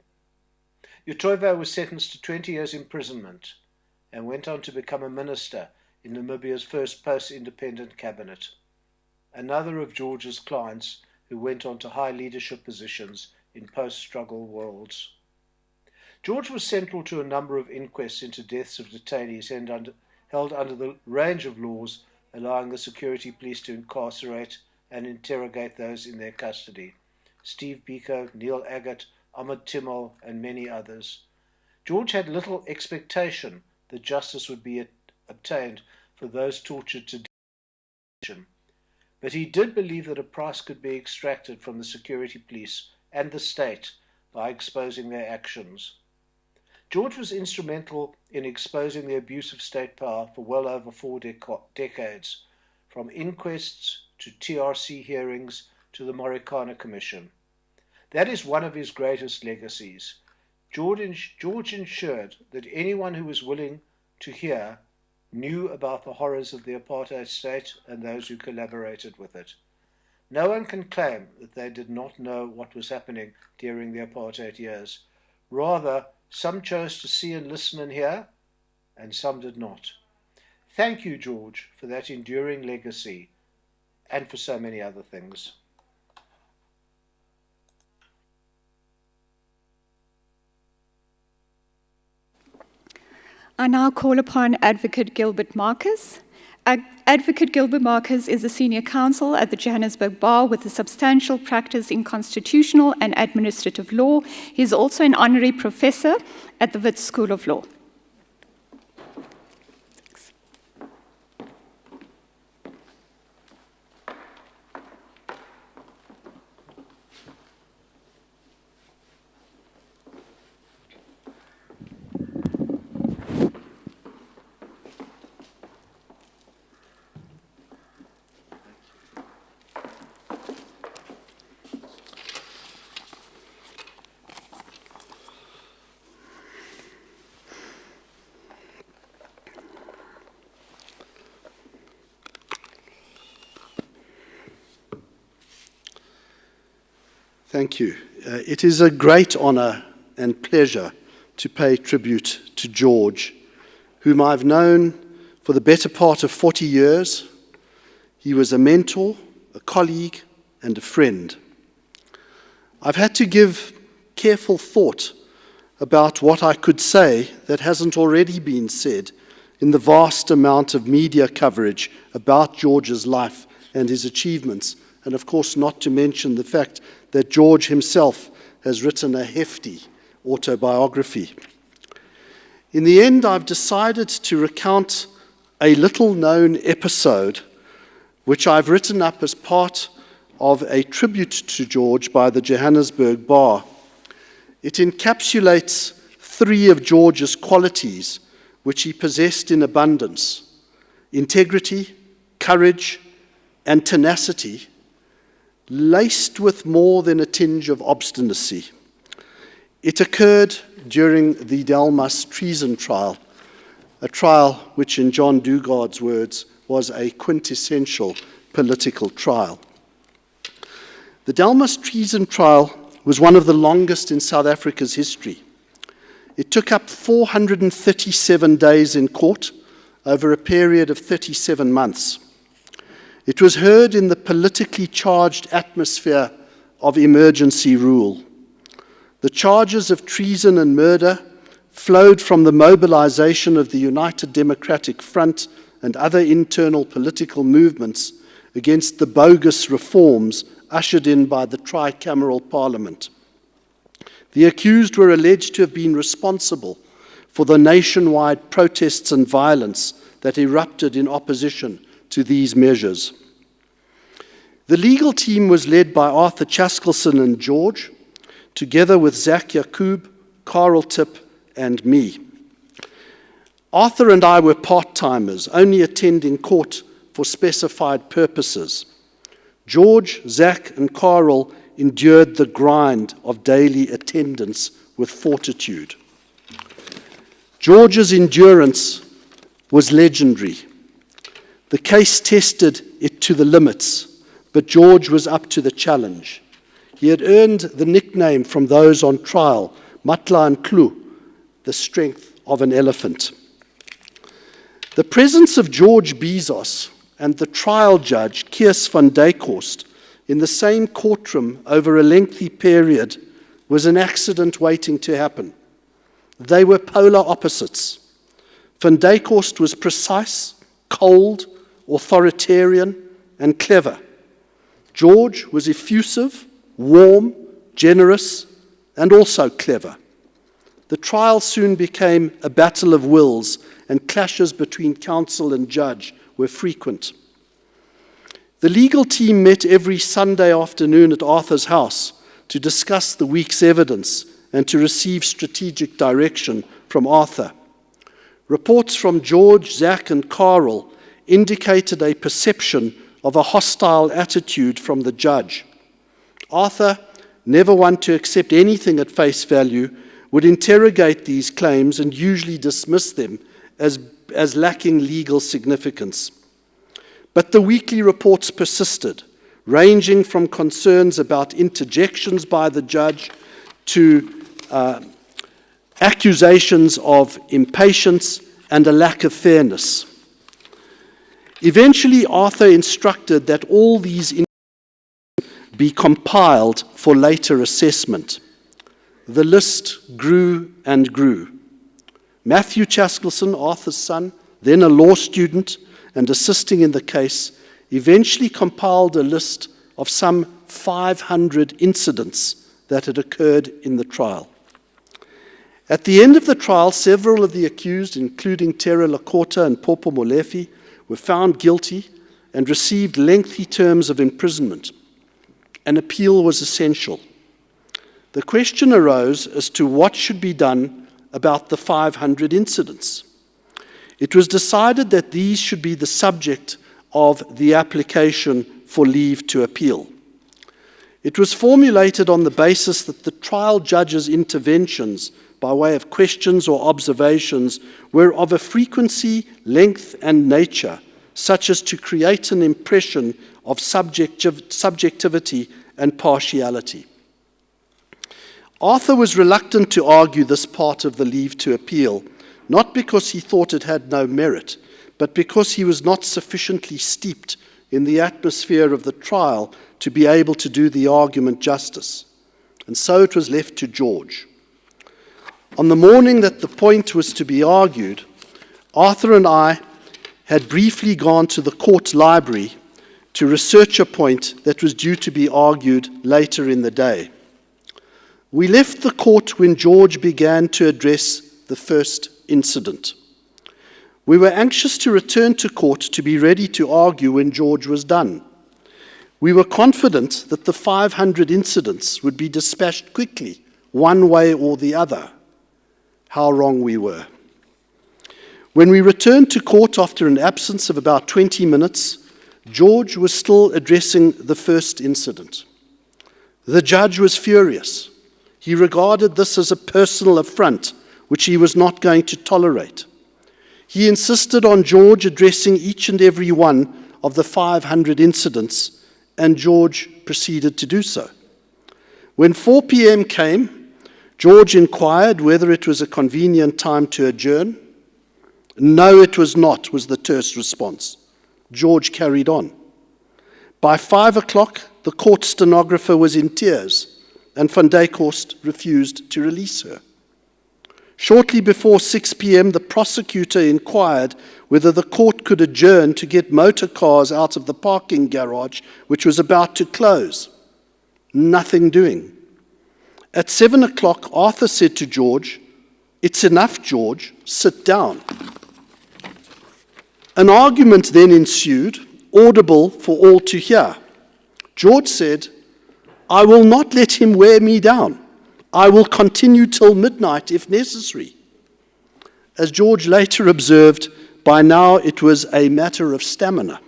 [SPEAKER 8] Yetoivo was sentenced to 20 years imprisonment and went on to become a minister in Namibia's first post-independent cabinet, another of George's clients who went on to high leadership positions in post-struggle worlds. George was central to a number of inquests into deaths of detainees held under the range of laws allowing the security police to incarcerate and interrogate those in their custody. Steve Biko, Neil Agate, Ahmed Timol, and many others. George had little expectation that justice would be obtained for those tortured to death, but he did believe that a price could be extracted from the security police and the state by exposing their actions. George was instrumental in exposing the abuse of state power for well over 4 decades, from inquests to TRC hearings to the Marikana Commission. That is one of his greatest legacies. George ensured that anyone who was willing to hear knew about the horrors of the apartheid state and those who collaborated with it. No one can claim that they did not know what was happening during the apartheid years. Rather, some chose to see and listen and hear, and some did not. Thank you, George, for that enduring legacy, and for so many other things.
[SPEAKER 3] I now call upon Advocate Gilbert Marcus. Advocate Gilbert Marcus is a senior counsel at the Johannesburg Bar with a substantial practice in constitutional and administrative law. He is also an honorary professor at the Wits School of Law.
[SPEAKER 9] Thank you. It is a great honor and pleasure to pay tribute to George, whom I've known for the better part of 40 years. He was a mentor, a colleague, and a friend. I've had to give careful thought about what I could say that hasn't already been said in the vast amount of media coverage about George's life and his achievements, and of course not to mention the fact that George himself has written a hefty autobiography. In the end, I've decided to recount a little-known episode which I've written up as part of a tribute to George by the Johannesburg Bar. It encapsulates three of George's qualities which he possessed in abundance: integrity, courage, and tenacity, laced with more than a tinge of obstinacy. It occurred during the Dalmas treason trial, a trial which, in John Dugard's words, was a quintessential political trial. The Dalmas treason trial was one of the longest in South Africa's history. It took up 437 days in court over a period of 37 months. It was heard in the politically charged atmosphere of emergency rule. The charges of treason and murder flowed from the mobilization of the United Democratic Front and other internal political movements against the bogus reforms ushered in by the tricameral parliament. The accused were alleged to have been responsible for the nationwide protests and violence that erupted in opposition to these measures. The legal team was led by Arthur Chaskelson and George, together with Zach Yacoub, Karel Tip, and me. Arthur and I were part-timers, only attending court for specified purposes. George, Zach, and Karel endured the grind of daily attendance with fortitude. George's endurance was legendary. The case tested it to the limits, but George was up to the challenge. He had earned the nickname from those on trial, Matla and Klu, the strength of an elephant. The presence of George Bizos and the trial judge, Kees van Dijkhorst, in the same courtroom over a lengthy period was an accident waiting to happen. They were polar opposites. Van Dijkhorst was precise, cold, authoritarian, and clever. George was effusive, warm, generous, and also clever. The trial soon became a battle of wills, and clashes between counsel and judge were frequent. The legal team met every Sunday afternoon at Arthur's house to discuss the week's evidence and to receive strategic direction from Arthur. Reports from George, Zach, and Karel indicated a perception of a hostile attitude from the judge. Arthur, never one to accept anything at face value, would interrogate these claims and usually dismiss them as lacking legal significance. But the weekly reports persisted, ranging from concerns about interjections by the judge to accusations of impatience and a lack of fairness. Eventually, Arthur instructed that all these be compiled for later assessment. The list grew and grew. Matthew Chaskelson, Arthur's son, then a law student, and assisting in the case, eventually compiled a list of some 500 incidents that had occurred in the trial. At the end of the trial, several of the accused, including Tera Lakota and Popo Molefi, were found guilty and received lengthy terms of imprisonment. An appeal was essential. The question arose as to what should be done about the 500 incidents. It was decided that these should be the subject of the application for leave to appeal. It was formulated on the basis that the trial judge's interventions by way of questions or observations were of a frequency, length, and nature such as to create an impression of subjectivity and partiality. Arthur was reluctant to argue this part of the leave to appeal, not because he thought it had no merit, but because he was not sufficiently steeped in the atmosphere of the trial to be able to do the argument justice. And so it was left to George. On the morning that the point was to be argued, Arthur and I had briefly gone to the court library to research a point that was due to be argued later in the day. We left the court when George began to address the first incident. We were anxious to return to court to be ready to argue when George was done. We were confident that the 500 incidents would be dispatched quickly, one way or the other. How wrong we were. When we returned to court after an absence of about 20 minutes, George was still addressing the first incident. The judge was furious. He regarded this as a personal affront, which he was not going to tolerate. He insisted on George addressing each and every one of the 500 incidents, and George proceeded to do so. When 4 p.m. came, George inquired whether it was a convenient time to adjourn. No, it was not, was the terse response. George carried on. By 5 o'clock, the court stenographer was in tears, and Van Dykhorst refused to release her. Shortly before 6 p.m., the prosecutor inquired whether the court could adjourn to get motor cars out of the parking garage, which was about to close. Nothing doing. At 7 o'clock, Arthur said to George, "It's enough, George, sit down." An argument then ensued, audible for all to hear. George said, "I will not let him wear me down. I will continue till midnight if necessary." As George later observed, by now it was a matter of stamina.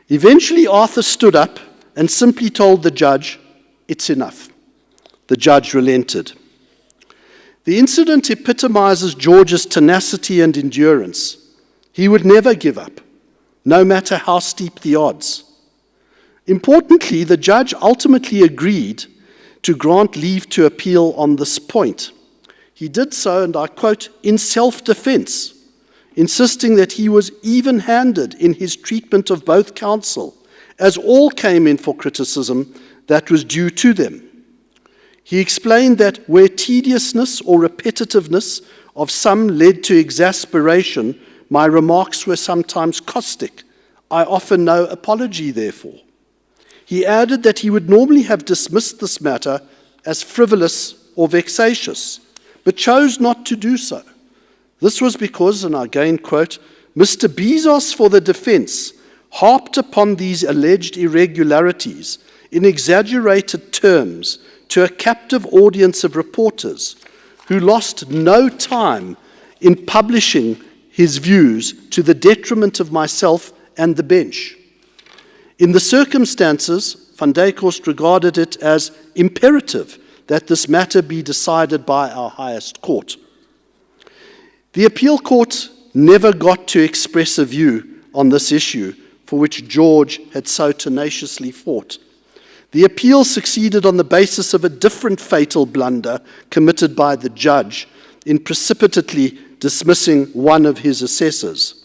[SPEAKER 9] Eventually, Arthur stood up and simply told the judge, "It's enough." The judge relented. The incident epitomizes George's tenacity and endurance. He would never give up, no matter how steep the odds. Importantly, the judge ultimately agreed to grant leave to appeal on this point. He did so, and I quote, "in self-defense," insisting that he was even-handed in his treatment of both counsel, as all came in for criticism that was due to them. He explained that where tediousness or repetitiveness of some led to exasperation, my remarks were sometimes caustic. I offer no apology, therefore. He added that he would normally have dismissed this matter as frivolous or vexatious, but chose not to do so. This was because, and I again quote, "Mr. Bizos for the defense harped upon these alleged irregularities in exaggerated terms to a captive audience of reporters who lost no time in publishing his views to the detriment of myself and the bench. In the circumstances, Van Dykhorst regarded it as imperative that this matter be decided by our highest court." The appeal court never got to express a view on this issue for which George had so tenaciously fought. The appeal succeeded on the basis of a different fatal blunder committed by the judge in precipitately dismissing one of his assessors.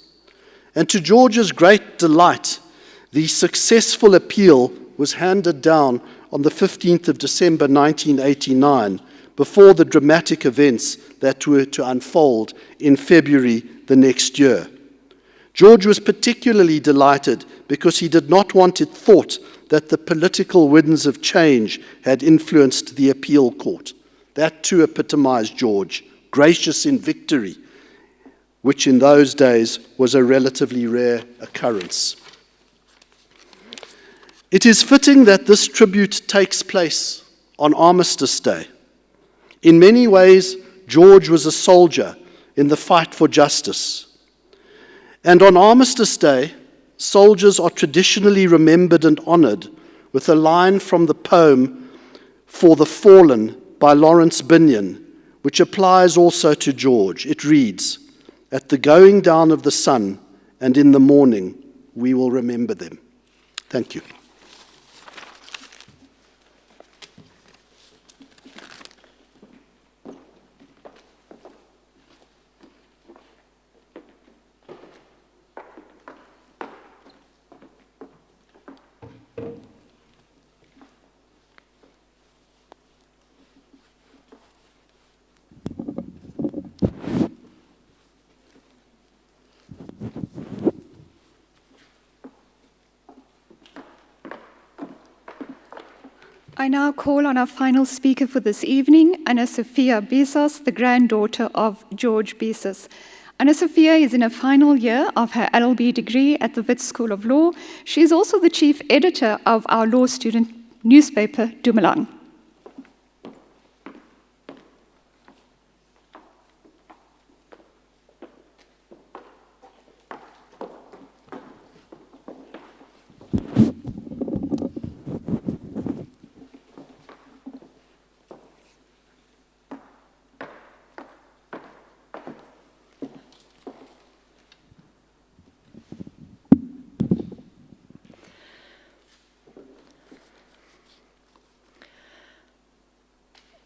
[SPEAKER 9] And to George's great delight, the successful appeal was handed down on the 15th of December 1989, before the dramatic events that were to unfold in February the next year. George was particularly delighted because he did not want it thought that the political winds of change had influenced the appeal court. That too epitomized George, gracious in victory, which in those days was a relatively rare occurrence. It is fitting that this tribute takes place on Armistice Day. In many ways, George was a soldier in the fight for justice. And on Armistice Day, soldiers are traditionally remembered and honored with a line from the poem For the Fallen by Lawrence Binyon, which applies also to George. It reads, "At the going down of the sun and in the morning, we will remember them." Thank you.
[SPEAKER 3] I now call on our final speaker for this evening, Anna Sophia Bizos, the granddaughter of George Bizos. Anna Sophia is in her final year of her LLB degree at the Wits School of Law. She is also the chief editor of our law student newspaper, Dumelang.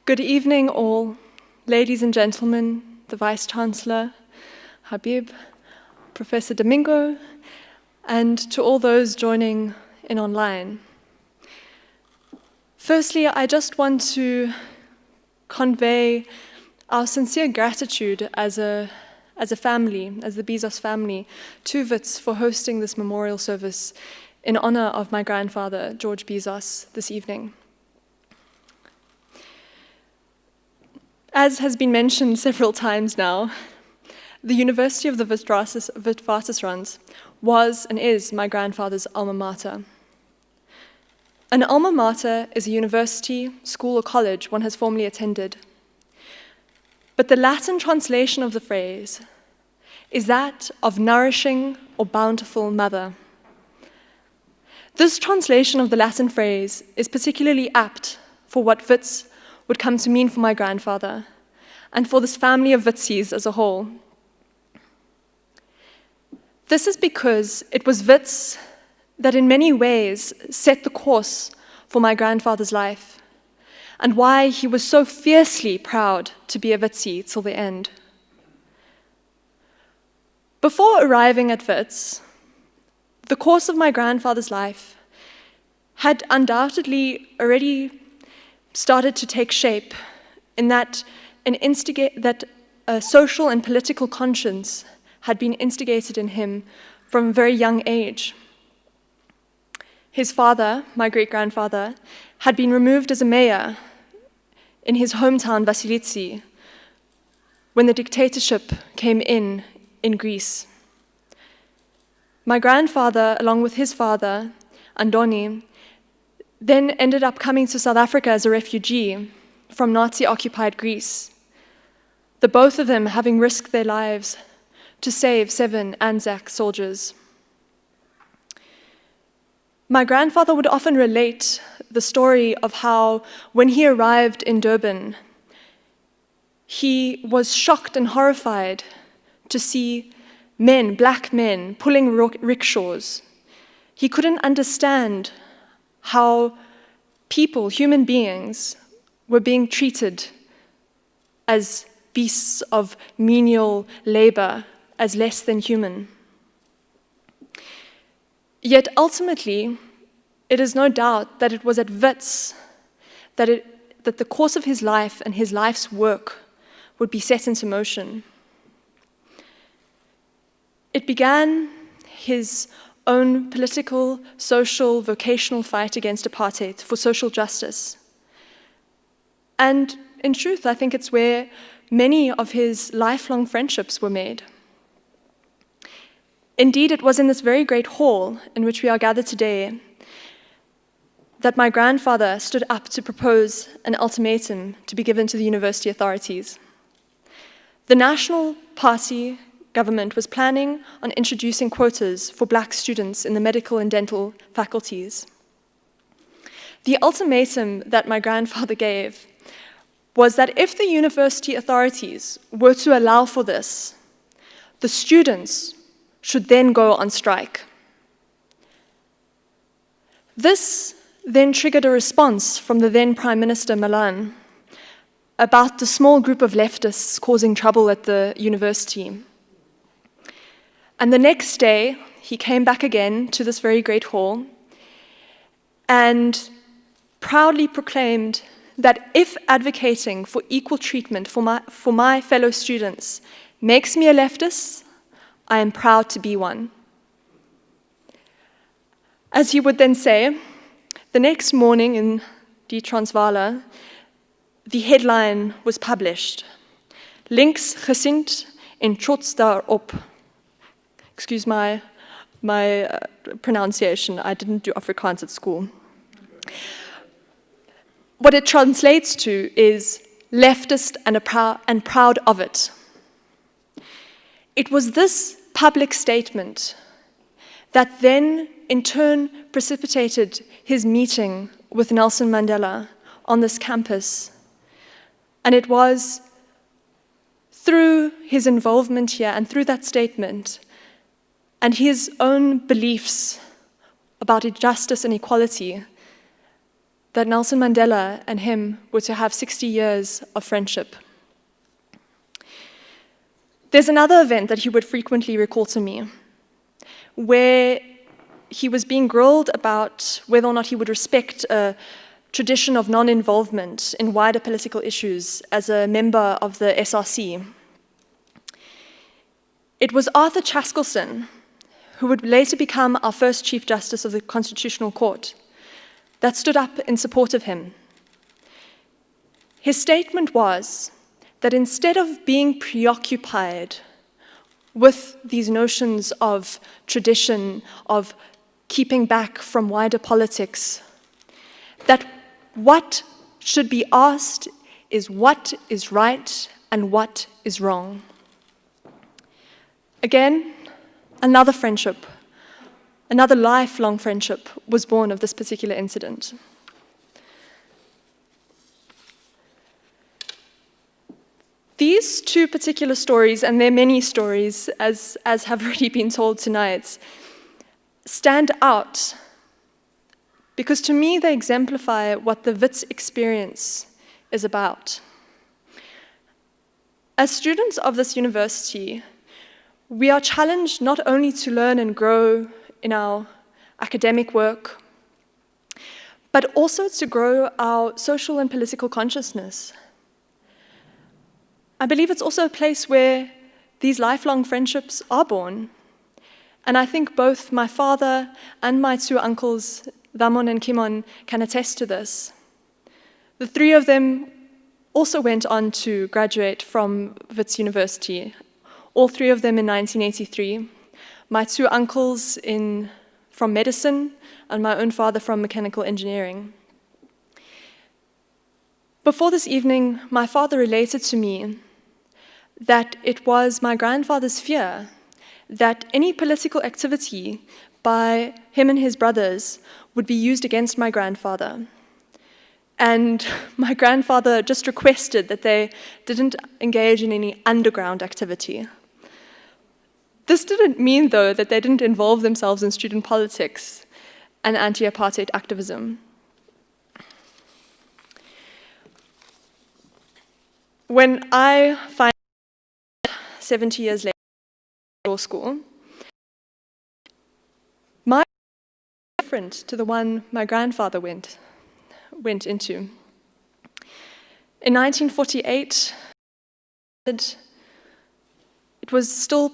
[SPEAKER 10] Good evening, all, ladies and gentlemen, the Vice-Chancellor, Habib, Professor Domingo, and to all those joining in online. Firstly, I just want to convey our sincere gratitude as a family, as the Bizos family, to Wits for hosting this memorial service in honor of my grandfather, George Bizos, this evening. As has been mentioned several times now, the University of the Witwatersrand was and is my grandfather's alma mater. An alma mater is a university, school, or college one has formerly attended. But the Latin translation of the phrase is that of nourishing or bountiful mother. This translation of the Latin phrase is particularly apt for what Wits would come to mean for my grandfather, and for this family of Witsies as a whole. This is because it was Wits that in many ways set the course for my grandfather's life, and why he was so fiercely proud to be a Witsie till the end. Before arriving at Wits, the course of my grandfather's life had undoubtedly already started to take shape in that a social and political conscience had been instigated in him from a very young age. His father, my great-grandfather, had been removed as a mayor in his hometown Vasilitsi when the dictatorship came in Greece. My grandfather, along with his father, Andoni, then ended up coming to South Africa as a refugee from Nazi-occupied Greece, the both of them having risked their lives to save 7 Anzac soldiers. My grandfather would often relate the story of how, when he arrived in Durban, he was shocked and horrified to see men, black men, pulling rickshaws. He couldn't understand how people, human beings, were being treated as beasts of menial labor, as less than human. Yet ultimately, it is no doubt that it was at Wits that the course of his life and his life's work would be set into motion. It began his own political, social, vocational fight against apartheid for social justice. And in truth, I think it's where many of his lifelong friendships were made. Indeed, it was in this very great hall in which we are gathered today that my grandfather stood up to propose an ultimatum to be given to the university authorities. The National Party government was planning on introducing quotas for black students in the medical and dental faculties. The ultimatum that my grandfather gave was that if the university authorities were to allow for this, the students should then go on strike. This then triggered a response from the then Prime Minister Malan about the small group of leftists causing trouble at the university. And the next day, he came back again to this very great hall and proudly proclaimed that if advocating for equal treatment for my fellow students makes me a leftist, I am proud to be one. As he would then say, the next morning in Die Transvaal, the headline was published, Linksgesind en trots daarop. Excuse my pronunciation, I didn't do Afrikaans at school. What it translates to is leftist and proud of it. It was this public statement that then in turn precipitated his meeting with Nelson Mandela on this campus. And it was through his involvement here and through that statement and his own beliefs about justice and equality that Nelson Mandela and him were to have 60 years of friendship. There's another event that he would frequently recall to me, where he was being grilled about whether or not he would respect a tradition of non-involvement in wider political issues as a member of the SRC. It was Arthur Chaskelson, who would later become our first Chief Justice of the Constitutional Court, that stood up in support of him. His statement was that instead of being preoccupied with these notions of tradition, of keeping back from wider politics, that what should be asked is what is right and what is wrong. Again, another friendship, another lifelong friendship was born of this particular incident. These two particular stories, and there are many stories, as have already been told tonight, stand out because to me they exemplify what the Wits experience is about. As students of this university, we are challenged not only to learn and grow in our academic work, but also to grow our social and political consciousness. I believe it's also a place where these lifelong friendships are born. And I think both my father and my two uncles, Damon and Kimon, can attest to this. The three of them also went on to graduate from Wits University, all three of them in 1983. My two uncles from medicine, and my own father from mechanical engineering. Before this evening, my father related to me that it was my grandfather's fear that any political activity by him and his brothers would be used against my grandfather. And my grandfather just requested that they didn't engage in any underground activity. This didn't mean, though, that they didn't involve themselves in student politics and anti-apartheid activism. When I find 70 years later in law school, my life is different to the one my grandfather went into. In 1948, it was still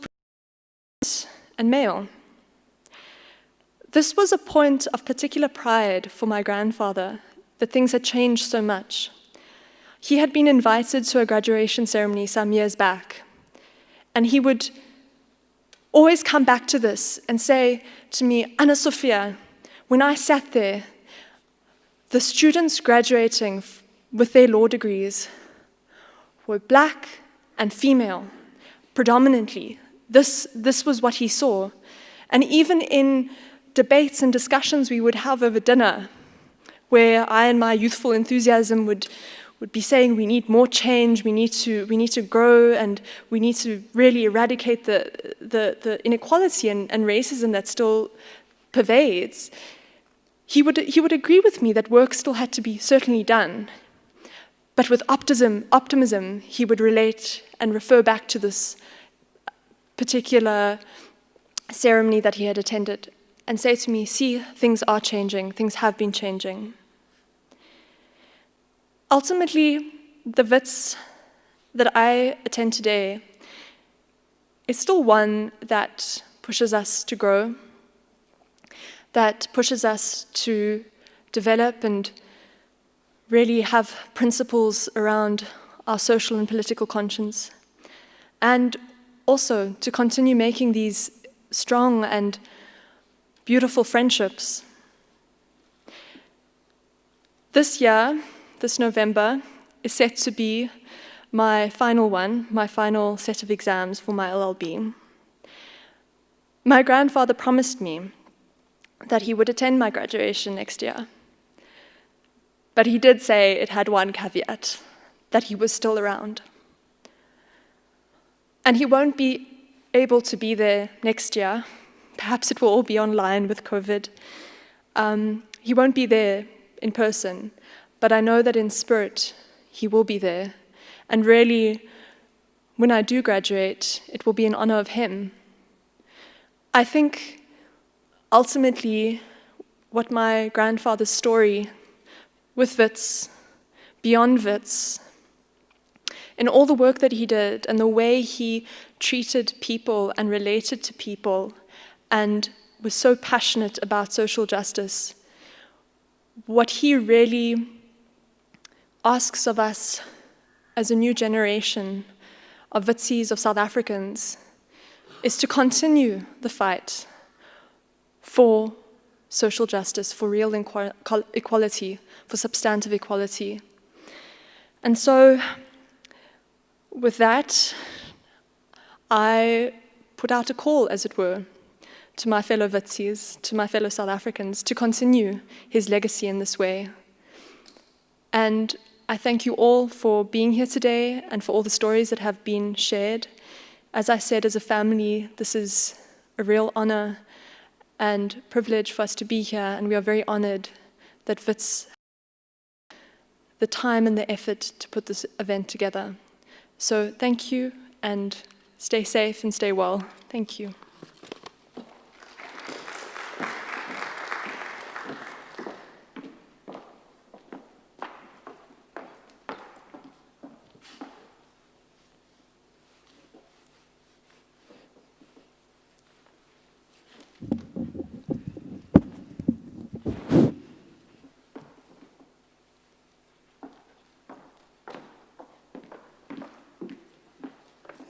[SPEAKER 10] and male. This was a point of particular pride for my grandfather, that things had changed so much. He had been invited to a graduation ceremony some years back, and he would always come back to this and say to me, Anna Sophia, when I sat there, the students graduating with their law degrees were black and female, predominantly. This was what he saw. And even in debates and discussions we would have over dinner, where I and my youthful enthusiasm would be saying we need more change, we need to grow, and we need to really eradicate the inequality and racism that still pervades, he would agree with me that work still had to be certainly done. But with optimism, he would relate and refer back to this particular ceremony that he had attended and say to me, see, things are changing, things have been changing. Ultimately, the WITS that I attend today is still one that pushes us to grow, that pushes us to develop and really have principles around our social and political conscience, and also to continue making these strong and beautiful friendships. This year, this November, is set to be my final set of exams for my LLB. My grandfather promised me that he would attend my graduation next year. But he did say it had one caveat, that he was still around. And he won't be able to be there next year. Perhaps it will all be online with COVID. He won't be there in person, but I know that in spirit, he will be there. And really, when I do graduate, it will be in honor of him. I think, ultimately, what my grandfather's story with WITS, beyond WITS, in all the work that he did and the way he treated people and related to people and was so passionate about social justice, what he really asks of us as a new generation of Witsis, of South Africans, is to continue the fight for social justice, for real equality, for substantive equality. And so, with that, I put out a call, as it were, to my fellow Witsis, to my fellow South Africans, to continue his legacy in this way. And I thank you all for being here today and for all the stories that have been shared. As I said, as a family, this is a real honor and privilege for us to be here, and we are very honored that WITS the time and the effort to put this event together. So thank you, and stay safe and stay well. Thank you.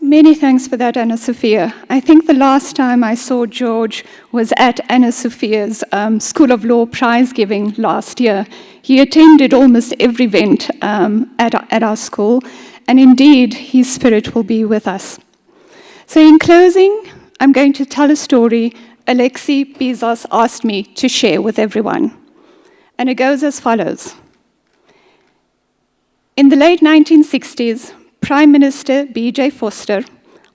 [SPEAKER 3] Many thanks for that, Anna Sophia. I think the last time I saw George was at Anna Sophia's School of Law prize giving last year. He attended almost every event at our school, and indeed, his spirit will be with us. So in closing, I'm going to tell a story Alexei Bizos asked me to share with everyone. And it goes as follows. In the late 1960s, Prime Minister B.J. Vorster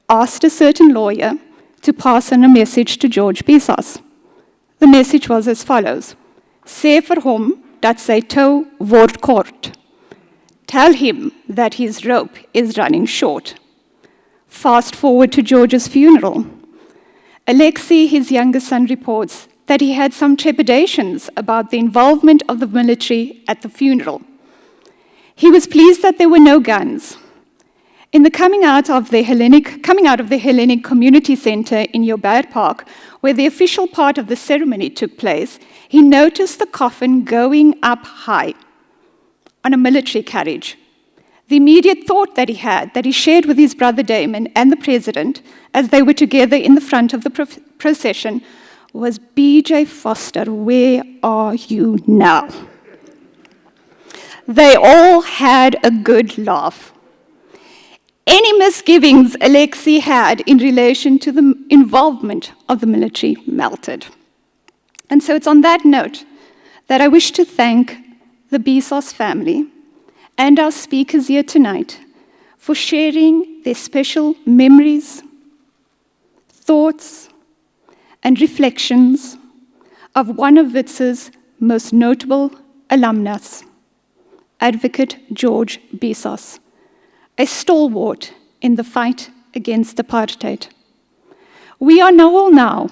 [SPEAKER 3] asked a certain lawyer to pass on a message to George Bizos. The message was as follows. Sê vir hom dat sy tou word kort. Tell him that his rope is running short. Fast forward to George's funeral. Alexei, his younger son, reports that he had some trepidations about the involvement of the military at the funeral. He was pleased that there were no guns. In the coming out of the Hellenic Community Center in Dugard Park, where the official part of the ceremony took place, he noticed the coffin going up high on a military carriage. The immediate thought that he shared with his brother Damon and the president, as they were together in the front of the procession, was, B.J. Foster, where are you now? They all had a good laugh. Any misgivings Alexei had in relation to the involvement of the military melted. And so it's on that note that I wish to thank the Bizos family and our speakers here tonight for sharing their special memories, thoughts, and reflections of one of WITS's most notable alumnus, Advocate George Bizos, a stalwart in the fight against apartheid. We are all now,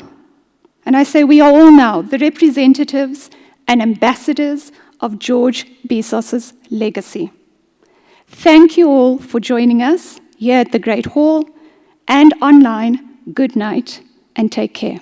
[SPEAKER 3] and I say we are all now, the representatives and ambassadors of George Bizos's legacy. Thank you all for joining us here at the Great Hall and online. Good night and take care.